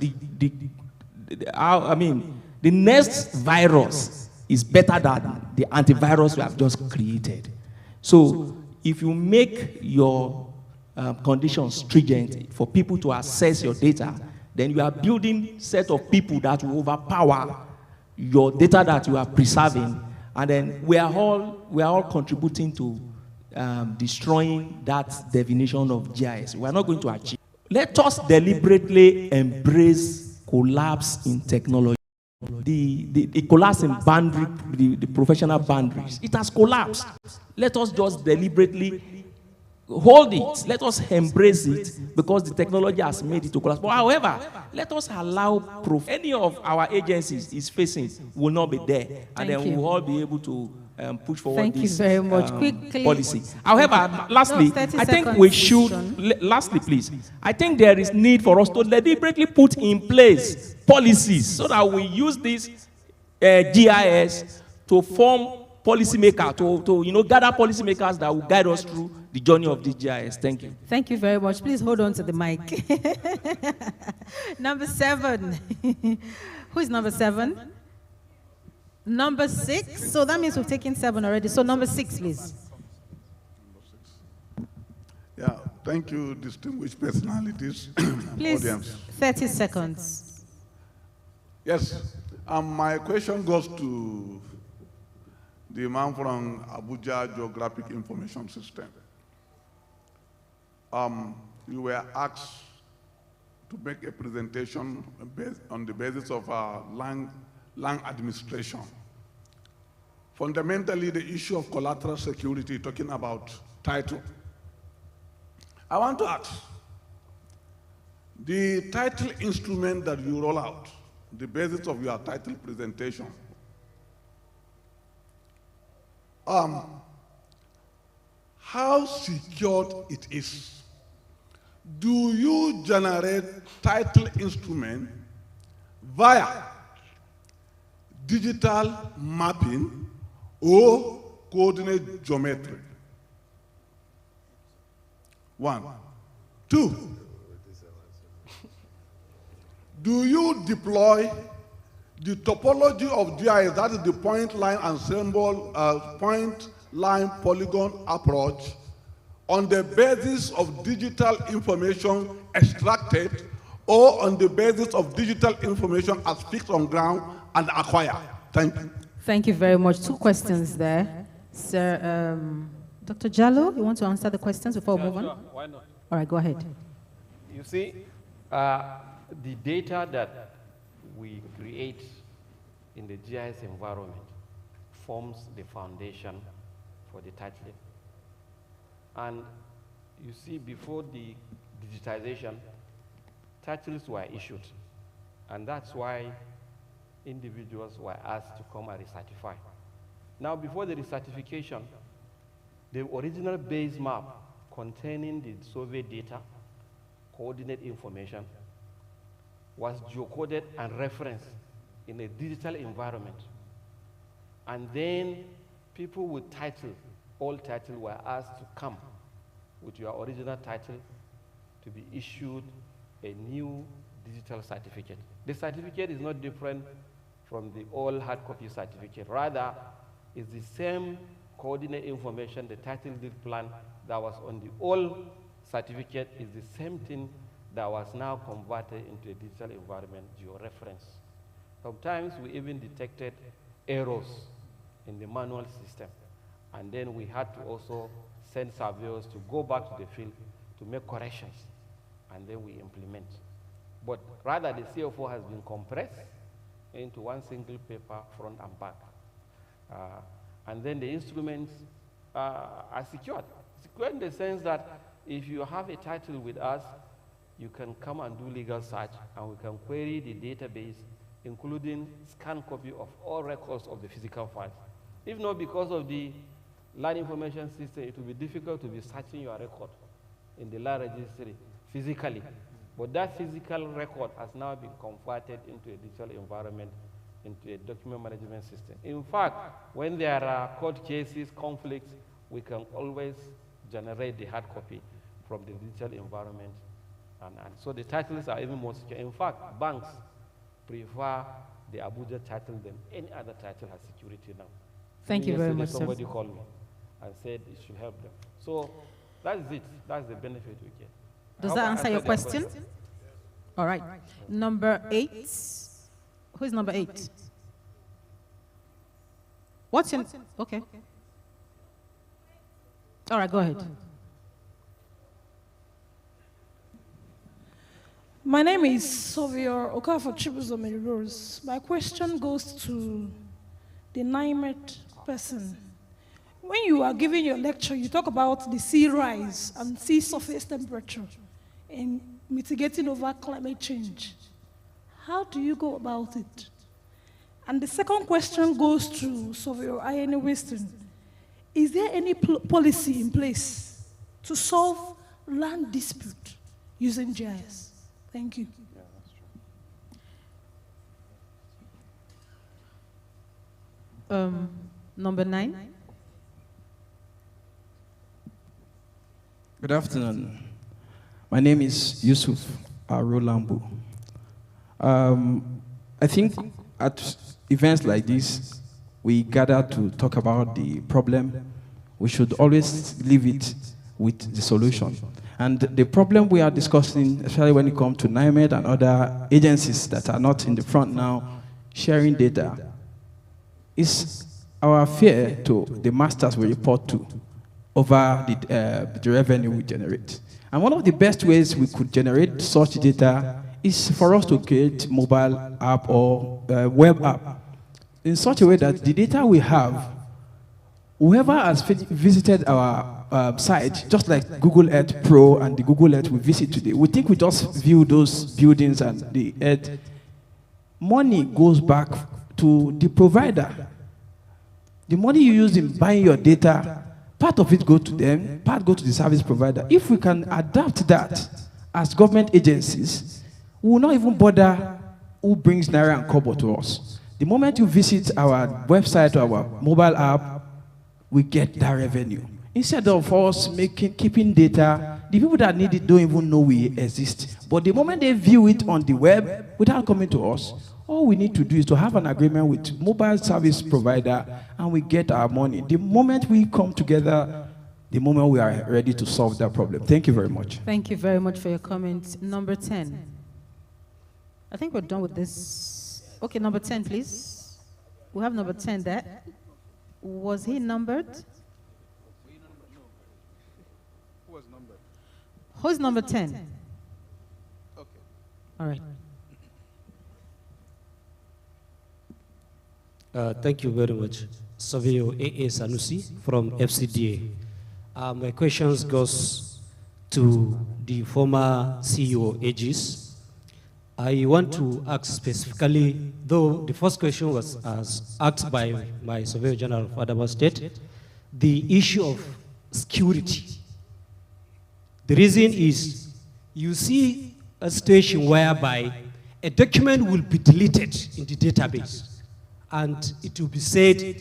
the next virus is better than the antivirus we have just created. So if you make your conditions stringent for people to access your data, then you are building a set of people that will overpower your data that you are preserving, and then we are all contributing to destroying that definition of GIS. We are not going to achieve. Let us deliberately embrace collapse in technology. The collapse in boundary, the professional boundaries. It has collapsed. Let us just deliberately hold it. Let us embrace it because the technology has made it to collapse. But however, let us allow any of our agencies is facing will not be there, and then we'll all be able to push forward this policy. However, lastly, I think we should, lastly please, I think there is need for us to deliberately put in place policies so that we use this GIS to form policymakers, to gather policymakers that will guide us through the journey of this GIS. Thank you. Thank you very much. Please hold on to the mic. Number 7. Who is number 7? Number 6. So that means we've taken 7 already. So number 6, please. Yeah, thank you, distinguished personalities. Please, audience. 30 seconds. Yes, my question goes to the man from Abuja Geographic Information System. You were asked to make a presentation based on the basis of land administration. Fundamentally, the issue of collateral security, talking about title. I want to ask, the title instrument that you roll out, the basis of your title presentation, how secured it is? Do you generate title instrument via digital mapping or coordinate geometry? 1. 2, do you deploy the topology of GIS, that is the point, line, and symbol, point, line, polygon approach, on the basis of digital information extracted or on the basis of digital information as fixed on ground and acquired? Thank you. Thank you very much. 2 questions there. Sir, Dr. Jallo, you want to answer the questions before we move on? Sure. Why not? All right, go ahead. You see, the data that we create in the GIS environment forms the foundation for the titling. And you see, before the digitization, titles were issued. And that's why individuals were asked to come and recertify. Now, before the recertification, the original base map containing the survey data, coordinate information, was geocoded and referenced in a digital environment. And then people with title, all title, were asked to come with your original title to be issued a new digital certificate. The certificate is not different from the old hard copy certificate. Rather, it's the same coordinate information, the title deed plan that was on the old certificate is the same thing that was now converted into a digital environment, georeference. Sometimes we even detected errors in the manual system. And then we had to also send surveyors to go back to the field to make corrections. And then we implement. But rather, the CFO has been compressed into one single paper, front and back. And then the instruments are secured. Secured in the sense that if you have a title with us, you can come and do legal search, and we can query the database, including scanned copy of all records of the physical files. If not because of the land information system, it will be difficult to be searching your record in the land registry physically. But that physical record has now been converted into a digital environment, into a document management system. In fact, when there are court cases, conflicts, we can always generate the hard copy from the digital environment. And so the titles are even more secure. In fact, banks prefer the Abuja title than any other title has security now. Thank you very much, somebody sir. called me and said it should help them. So that's it. That's the benefit we get. Does that answer your question? All right. Number 8. Who is number 8? What's your... Okay. All right, go ahead. My name is Sylvia Okafor Chibuzomiri Rose. My question goes to the NIMET person. When you are giving your lecture, you talk about the sea rise and sea surface temperature in mitigating over climate change. How do you go about it? And the second question goes to Sylvia Ayeni Winston. Is there any policy in place to solve land dispute using GIS? Thank you. Yeah, that's true. Number 9. Good afternoon. My name is Yusuf Arolambu. I think at events like this, we gather to talk about the problem. We should always leave it with the solution. And the problem we are discussing, especially when it comes to NIMED and other agencies that are not in the front now, sharing data, is our fear to the masters we report to over the revenue we generate. And one of the best ways we could generate such data is for us to create mobile app or web app in such a way that the data we have, whoever has visited our site, just like Google Earth Pro and the Google Earth we visit today, we think we just view those buildings and the Earth. Money goes back to the provider. The money you use in buying your data, part of it goes to them, part goes to the service provider. If we can adapt that as government agencies, we will not even bother who brings Naira and Kobo to us. The moment you visit our website or our mobile app, we get that revenue. Instead of us keeping data, the people that need it don't even know we exist. But the moment they view it on the web without coming to us, all we need to do is to have an agreement with mobile service provider and we get our money. The moment we come together, the moment we are ready to solve that problem. Thank you very much. Thank you very much for your comment. Number 10. I think we're done with this. Okay, number 10, please. We have number 10 there. Was he numbered? Who was numbered? Who's number 10? Okay. All right. Thank you very much. Savio A.A. Sanusi from FCDA. My questions goes to the former CEO Aegis. I want to ask specifically, though the first question was asked by my Surveyor General of Adamawa State, the issue of security. The reason is you see a situation whereby a document will be deleted in the database and it will be said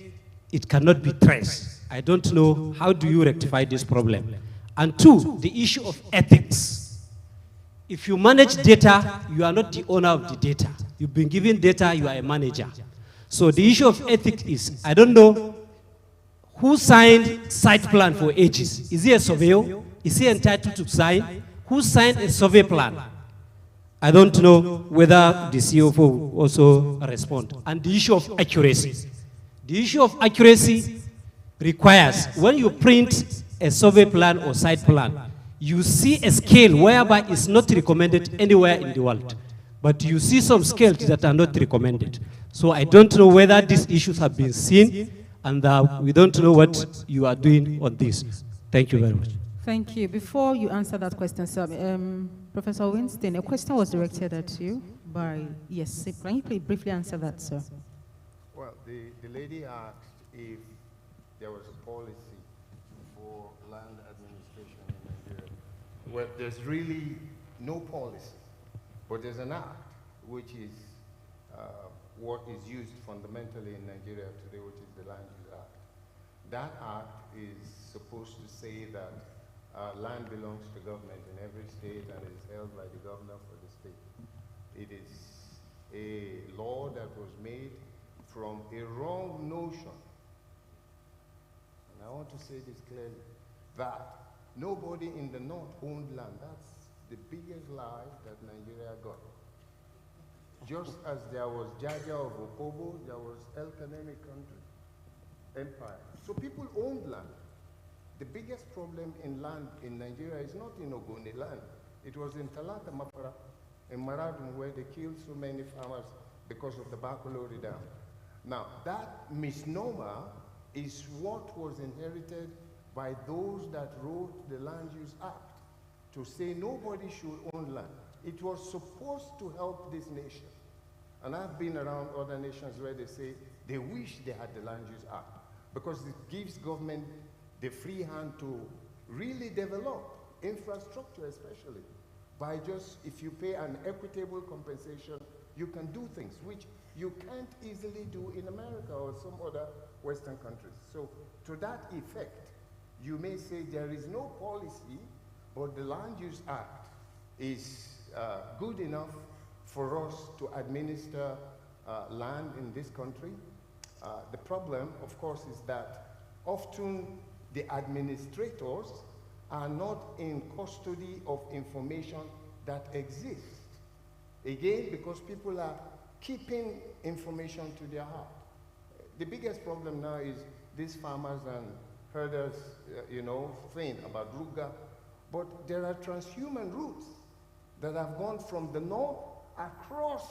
it cannot be traced. I don't know, how do you rectify this problem? And two, the issue of ethics. If you manage data, you are not the owner of the data. You've been given data, you are a manager. So the issue of ethics is, I don't know, who signed site plan for Aegis? Is he a surveyor? Is he entitled to sign? Who signed a survey plan? I don't know whether the CFO will also respond. And the issue of accuracy. The issue of accuracy requires, when you print a survey plan or site plan, you see a scale whereby it's not recommended anywhere in the world. But you see some scales that are not recommended. So I don't know whether these issues have been seen, and we don't know what you are doing on this. Thank you very much. Thank you. Before you answer that question, sir, Professor Winston, a question was directed at you by, yes, can you please briefly answer that, sir? Well, the lady asked if there was a policy for land administration in Nigeria. Well, there's really no policy. But there's an act which is what is used fundamentally in Nigeria today, which is the Land Use Act. That act is supposed to say that land belongs to government in every state and is held by the governor for the state. It is a law that was made from a wrong notion, and I want to say this clearly, that nobody in the north owned land. That's the biggest lie that Nigeria got. Just as there was Jaja of Okobo, there was El Kanemi country, empire. So people owned land. The biggest problem in land in Nigeria is not in Ogoni land. It was in Talata Mapara, in Maradun, where they killed so many farmers because of the Bacolori Dam. Now, that misnomer is what was inherited by those that wrote the Land Use Act to say nobody should own land. It was supposed to help this nation. And I've been around other nations where they say they wish they had the Land Use Act because it gives government the free hand to really develop infrastructure, especially by just, if you pay an equitable compensation, you can do things which you can't easily do in America or some other Western countries. So to that effect, you may say there is no policy, but the Land Use Act is good enough for us to administer land in this country. The problem, of course, is that often the administrators are not in custody of information that exists. Again, because people are keeping information to their heart. The biggest problem now is these farmers and herders, thing about Ruga, but there are transhuman routes that have gone from the north across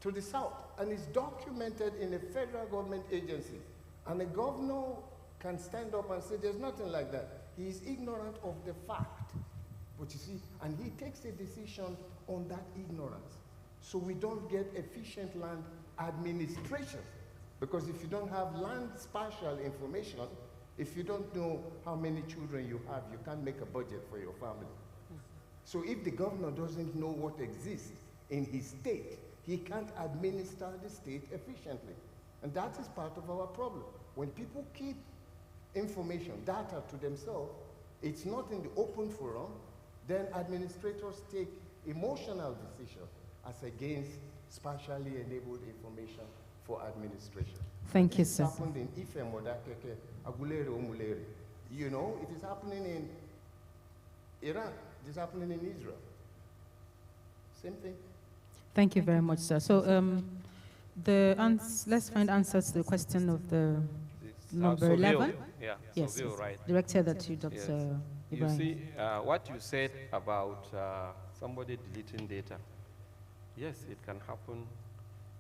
to the south, and it's documented in a federal government agency. And a governor can stand up and say, there's nothing like that. He is ignorant of the fact. But you see, and he takes a decision on that ignorance. So we don't get efficient land administration. Because if you don't have land spatial information, if you don't know how many children you have, you can't make a budget for your family. So if the governor doesn't know what exists in his state, he can't administer the state efficiently. And that is part of our problem. When people keep information, data to themselves, it's not in the open forum, then administrators take emotional decisions as against spatially enabled information for administration. Thank you, sir. It happened in Ife Modakeke, Agulere Omulere. You know, it is happening in Iran. It is happening in Israel. Same thing. Thank you very much, sir. So let's find answers to the question of the number 11. Yeah, yes, Savio, right. Directed that to Dr. Yes. Ibrahim. You see, what you said about somebody deleting data, yes, it can happen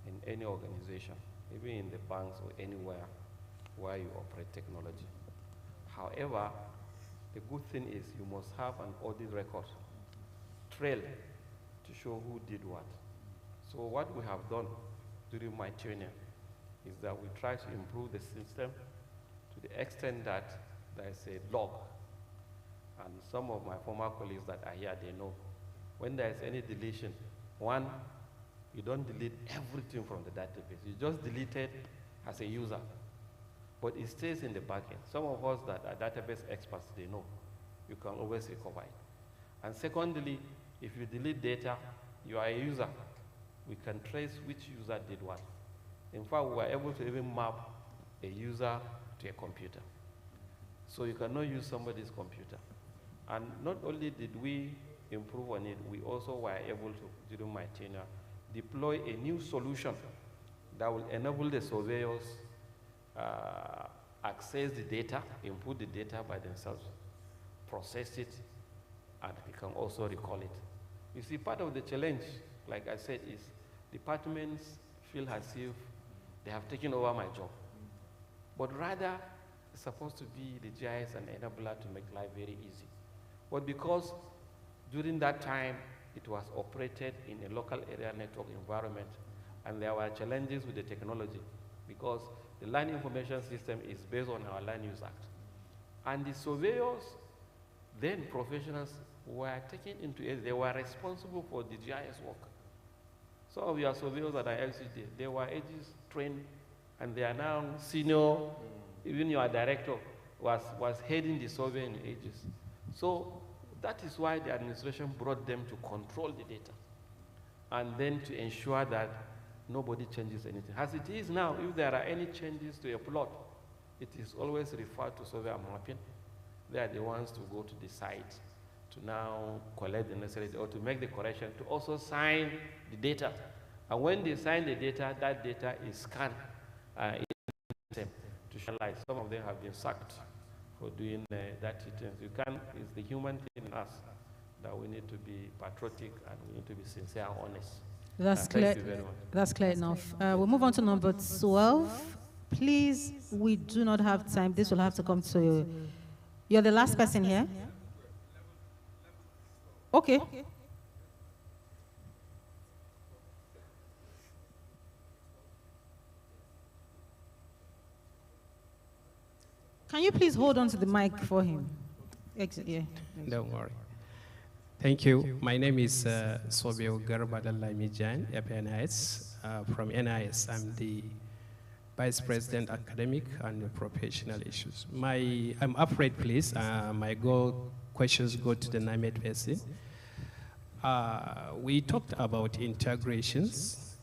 in any organization, even in the banks or anywhere where you operate technology. However, the good thing is you must have an audit record, trail, to show who did what. So what we have done during my tenure is that we try to improve the system to the extent that there is a log. And some of my former colleagues that are here, they know. When there is any deletion, one, you don't delete everything from the database. You just delete it as a user. But it stays in the backend. Some of us that are database experts, they know. You can always recover it. And secondly, if you delete data, you are a user. We can trace which user did what. In fact, we were able to even map a user to a computer. So you cannot use somebody's computer. And not only did we improve on it, we also were able to, during my tenure, deploy a new solution that will enable the surveyors access the data, input the data by themselves, process it, and we can also recall it. You see, part of the challenge, like I said, is departments feel as if they have taken over my job. But rather, it's supposed to be the GIS and enabler to make life very easy. But because during that time, it was operated in a local area network environment, and there were challenges with the technology, because the Land Information System is based on our Land Use Act. And the surveyors, then professionals, were taken into it. They were responsible for the GIS work. Some of your surveyors that are FCD, they were ages trained, and they are now senior. Even your director was heading the survey in ages. So that is why the administration brought them to control the data, and then to ensure that nobody changes anything. As it is now, if there are any changes to a plot, it is always referred to survey and mapping. They are the ones to go to the site to now collect the necessary, or to make the correction, to also sign the data. And when they sign the data, that data is scanned to analyze. Some of them have been sacked for doing that. You can, it's the human thing in us that we need to be patriotic and we need to be sincere and honest. That's clear. Thank you very much. That's clear enough. We'll move on to number 12. Please, we do not have time. This will have to come to you. You're the last person here? Okay. Can you please hold on to the mic for him? Yeah. Don't worry. Thank you. My name is Sobio Garbadalamijan, FNIS. From NIS, I'm the Vice President Academic and Professional Issues. I'm afraid, please, my questions go to the NIMET person. We talked about integrations,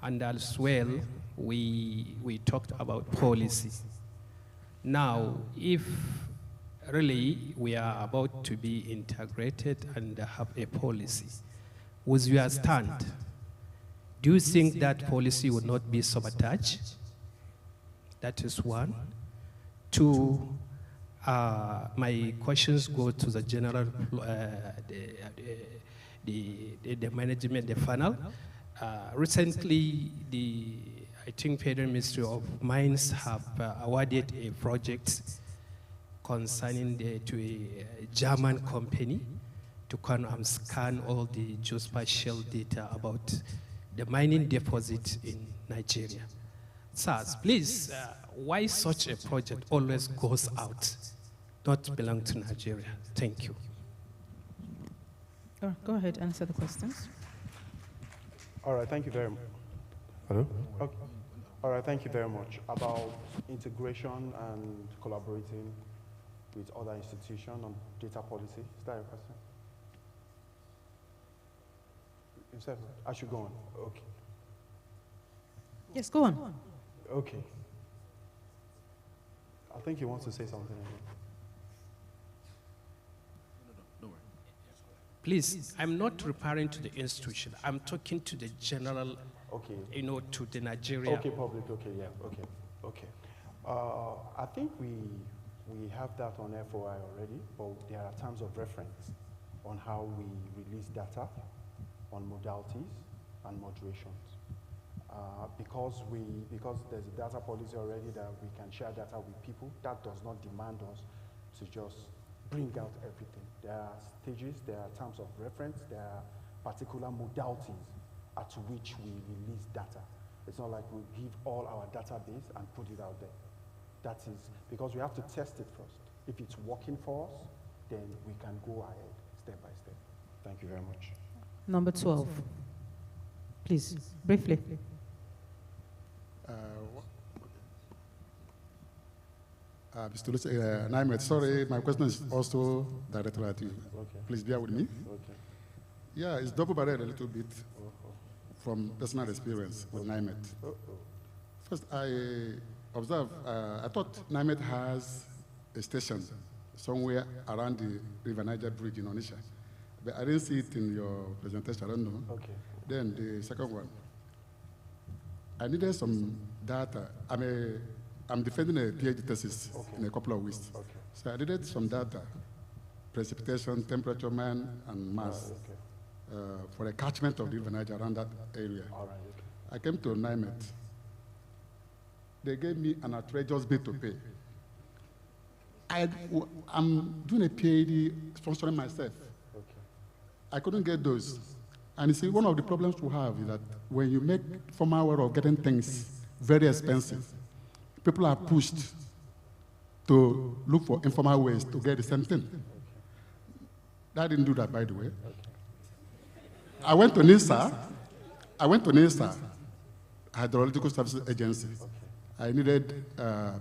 and as well, we talked about policy. Now, if really we are about to be integrated and have a policy, with your stand, do you think that policy would not be sabotaged? That is one. Two, my questions go to the general, the management, the funnel. Recently, I think Federal Ministry of Mines have awarded a project concerning to a German company to come and scan all the geospatial data about the mining deposit in Nigeria. SARS, please, why such a project always goes out, not belong to Nigeria? Thank you. Go ahead, answer the questions. All right, thank you very much. Hello? Okay. All right, thank you very much. About integration and collaborating with other institutions on data policy. Is that your question? I should go on. Okay. Yes, go on. Okay. I think he wants to say something. Please, I'm not referring to the institution. I'm talking to the general, to the Nigeria. Okay, public, okay, yeah, okay. I think we have that on FOI already, but there are terms of reference on how we release data on modalities and moderations. Because there's a data policy already that we can share data with people, that does not demand us to just bring out everything. There are stages, there are terms of reference, there are particular modalities at which we release data. It's not like we give all our database and put it out there. That is because we have to test it first. If it's working for us, then we can go ahead step by step. Thank you very much. Number 12. Please, briefly. Mr. Naimet, sorry, my question is also directed at you. Okay. Please bear with me. Okay. Yeah, it's double-barreled a little bit from personal experience with Naimet. First, I observe, I thought Naimet has a station somewhere around the River Niger Bridge in Onitsha, but I didn't see it in your presentation, I don't know. Okay. Then the second one, I needed some data. I'm defending a PhD thesis in a couple of weeks. Okay. So I needed some data, precipitation, temperature, and mass for a catchment of the River Niger around that area. All right, okay. I came to NIMET. They gave me an outrageous bill to pay. I'm doing a PhD sponsoring myself. Okay. I couldn't get those. And you see, one of the problems we have is that when you make formal way of getting things very expensive, people are pushed to look for informal ways to get the same thing. I didn't do that, by the way. I went to NISA. Hydrological Services Agency. I needed,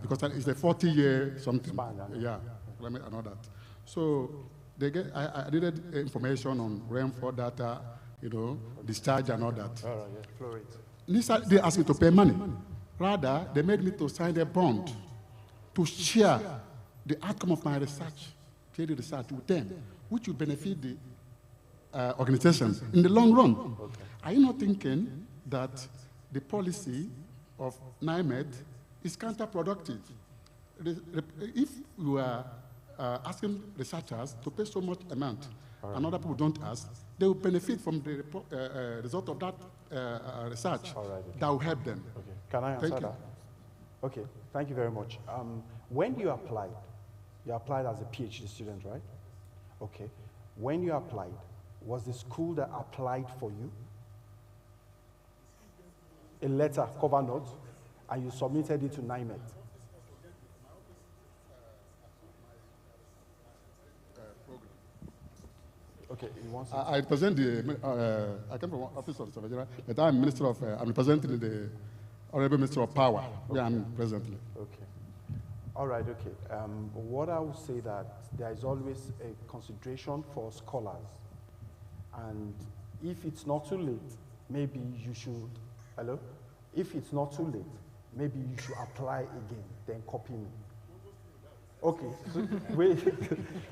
because it's a 40-year something. Yeah, climate and all that. So I needed information on rainfall data, discharge and all that. All right, yeah, flow rate. NISA, they asked me to pay money. Rather, they made me to sign a bond to share the outcome of my research, field research with them, which will benefit the organizations in the long run. Okay. Are you not thinking that the policy of NIMET is counterproductive? If you are asking researchers to pay so much amount, right, and other people don't ask, they will benefit from the result of that research. Right, okay, that will help them. Okay. Can I answer that? Okay, thank you very much. When you applied as a PhD student, right? Okay. When you applied, was the school that applied for you a letter, cover note, and you submitted it to NIMET? Okay, I represent I came from Office of the Surveyor General, but I'm Minister of, I'm representing the Honorable Minister of Power, where I'm presently. Okay. All right, okay. What I would say that there is always a consideration for scholars. And if it's not too late, maybe you should, hello? If it's not too late, maybe you should apply again, then copy me. Okay, so, wait.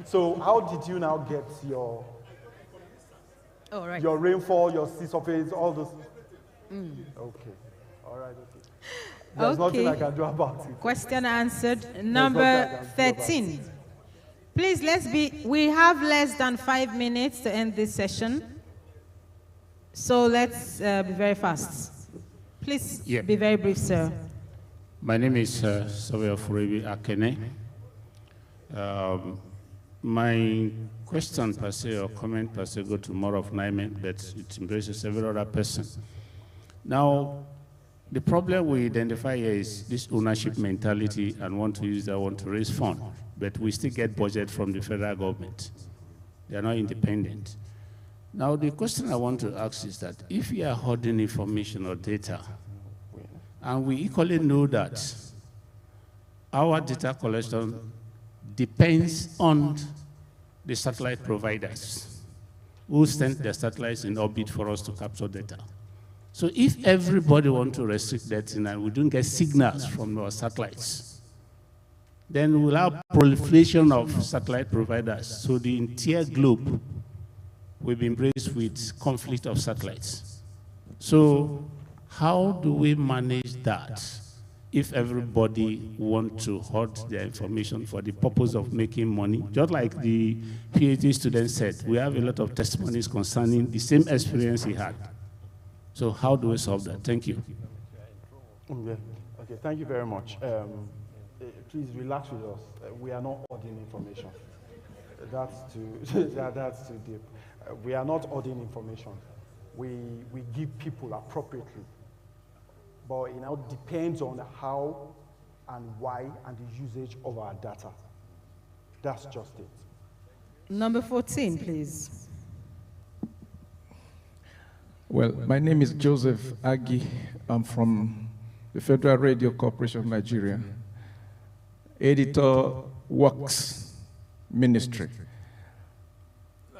So how did you now get your, your rainfall, your sea surface, all those? Okay, all right, okay. There's nothing I can do about it. Question answered. Number 13. Please, we have less than 5 minutes to end this session. So let's be very fast. Please be very brief, sir. My name is Surveyor Furebi Akene. My question per se or comment per se go to more of NIMET, but it embraces several other persons. Now, the problem we identify here is this ownership mentality and want to use that one to raise funds, but we still get budget from the federal government. They are not independent. Now, the question I want to ask is that if you are holding information or data, and we equally know that our data collection depends on the satellite providers who send their satellites in orbit for us to capture data. So if everybody wants to restrict that and we don't get signals from our satellites, then we'll have proliferation of satellite providers. So the entire globe will be embraced with conflict of satellites. So how do we manage that if everybody wants to hoard their information for the purpose of making money? Just like the PhD student said, we have a lot of testimonies concerning the same experience he had. So how do we solve that? Thank you. Okay, thank you very much. Please relax with us. We are not hoarding information. That's too deep. We are not hoarding information. We give people appropriately. But it now depends on how and why and the usage of our data. That's just it. Number 14, please. Well, my name is Joseph Agi. I'm from the Federal Radio Corporation of Nigeria, Editor Works Ministry.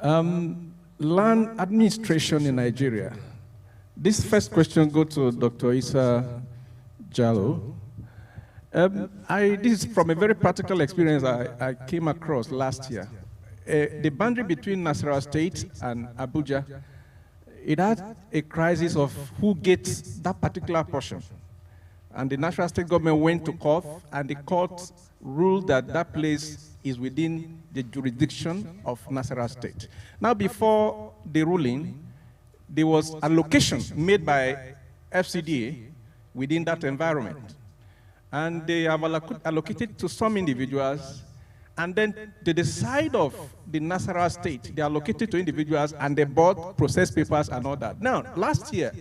Land administration in Nigeria. This first question goes to Dr. Issa Jallo. This is from a very practical experience I came across last year. The boundary between Nasarawa State and Abuja, it had a crisis of who gets that particular portion. And the National State government went to court, and the court ruled that that place is within the jurisdiction of Nasarawa State. Now, before the ruling, there was allocation made by FCDA within that environment. And they have allocated to some individuals, and then to the side of the Nasarawa State, they allocated to individuals, and they bought processed papers and all that. Now, last year,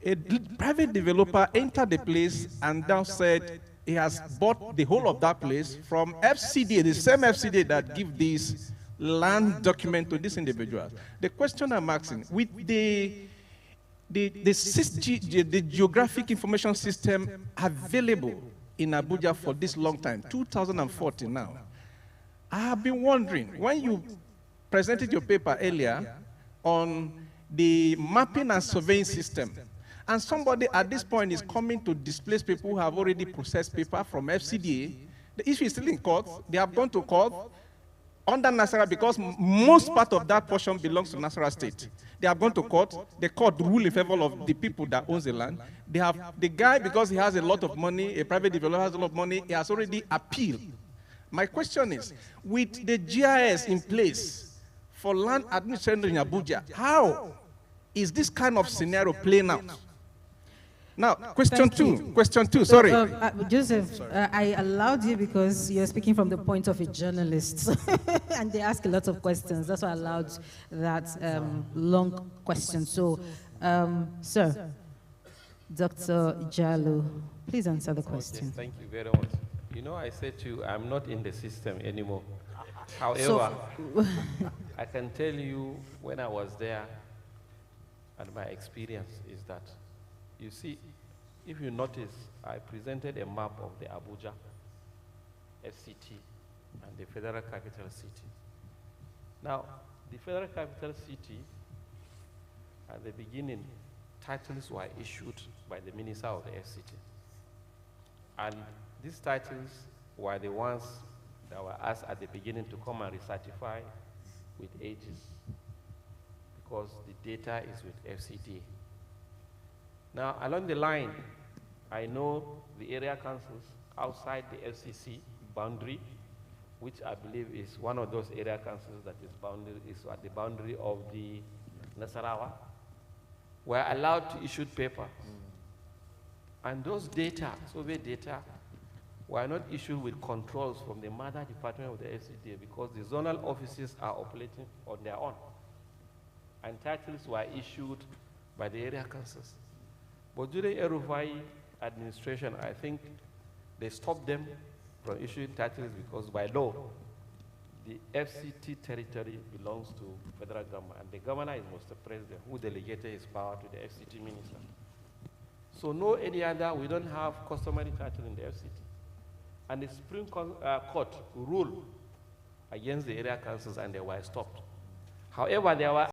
a private developer entered the place and now said he has bought the whole of that place from FCDA, the same FCDA that give these land document to these individuals. The question I'm asking, with the geographic information system available in Abuja for this long time, 2014 now, I have been wondering, when you presented your paper earlier on the mapping and surveying system, and somebody at this point is coming to displace people who have already processed paper from FCDA, the issue is still in court. They have gone to court under Nasarawa because most part of that portion belongs to Nasarawa State. They have gone to court. The court ruled in favor of the people that owns the land. They have the guy, because he has a lot of money, a private developer has a lot of money, he has already appealed. My question is, with the GIS in place for land administration in Abuja, how is this kind of scenario playing out? Now, question two, sorry. Joseph, I allowed you because you're speaking from the point of a journalist, and they ask a lot of questions. That's why I allowed that long question. So, sir, Dr. Jalo, please answer the question. Okay, thank you very much. You know, I said to you, I'm not in the system anymore. However, I can tell you when I was there, and my experience is that, you see, if you notice, I presented a map of the Abuja, FCT, and the Federal Capital City. Now, the Federal Capital City, at the beginning, titles were issued by the Minister of the FCT. And these titles were the ones that were asked at the beginning to come and recertify with ages, because the data is with FCT. Now, along the line, I know the area councils outside the FCC boundary, which I believe is one of those area councils that is at the boundary of the Nasarawa, were allowed to issue paper. And those data, survey data, were not issued with controls from the mother department of the FCDA, because the zonal offices are operating on their own. And titles were issued by the area councils. But during Erufai administration, I think they stopped them from issuing titles because by law, the FCT territory belongs to federal government, and the governor is Mr. President, who delegated his power to the FCT minister. So no any other, we don't have customary title in the FCT. And the Supreme Court ruled against the area councils, and they were stopped. However, there were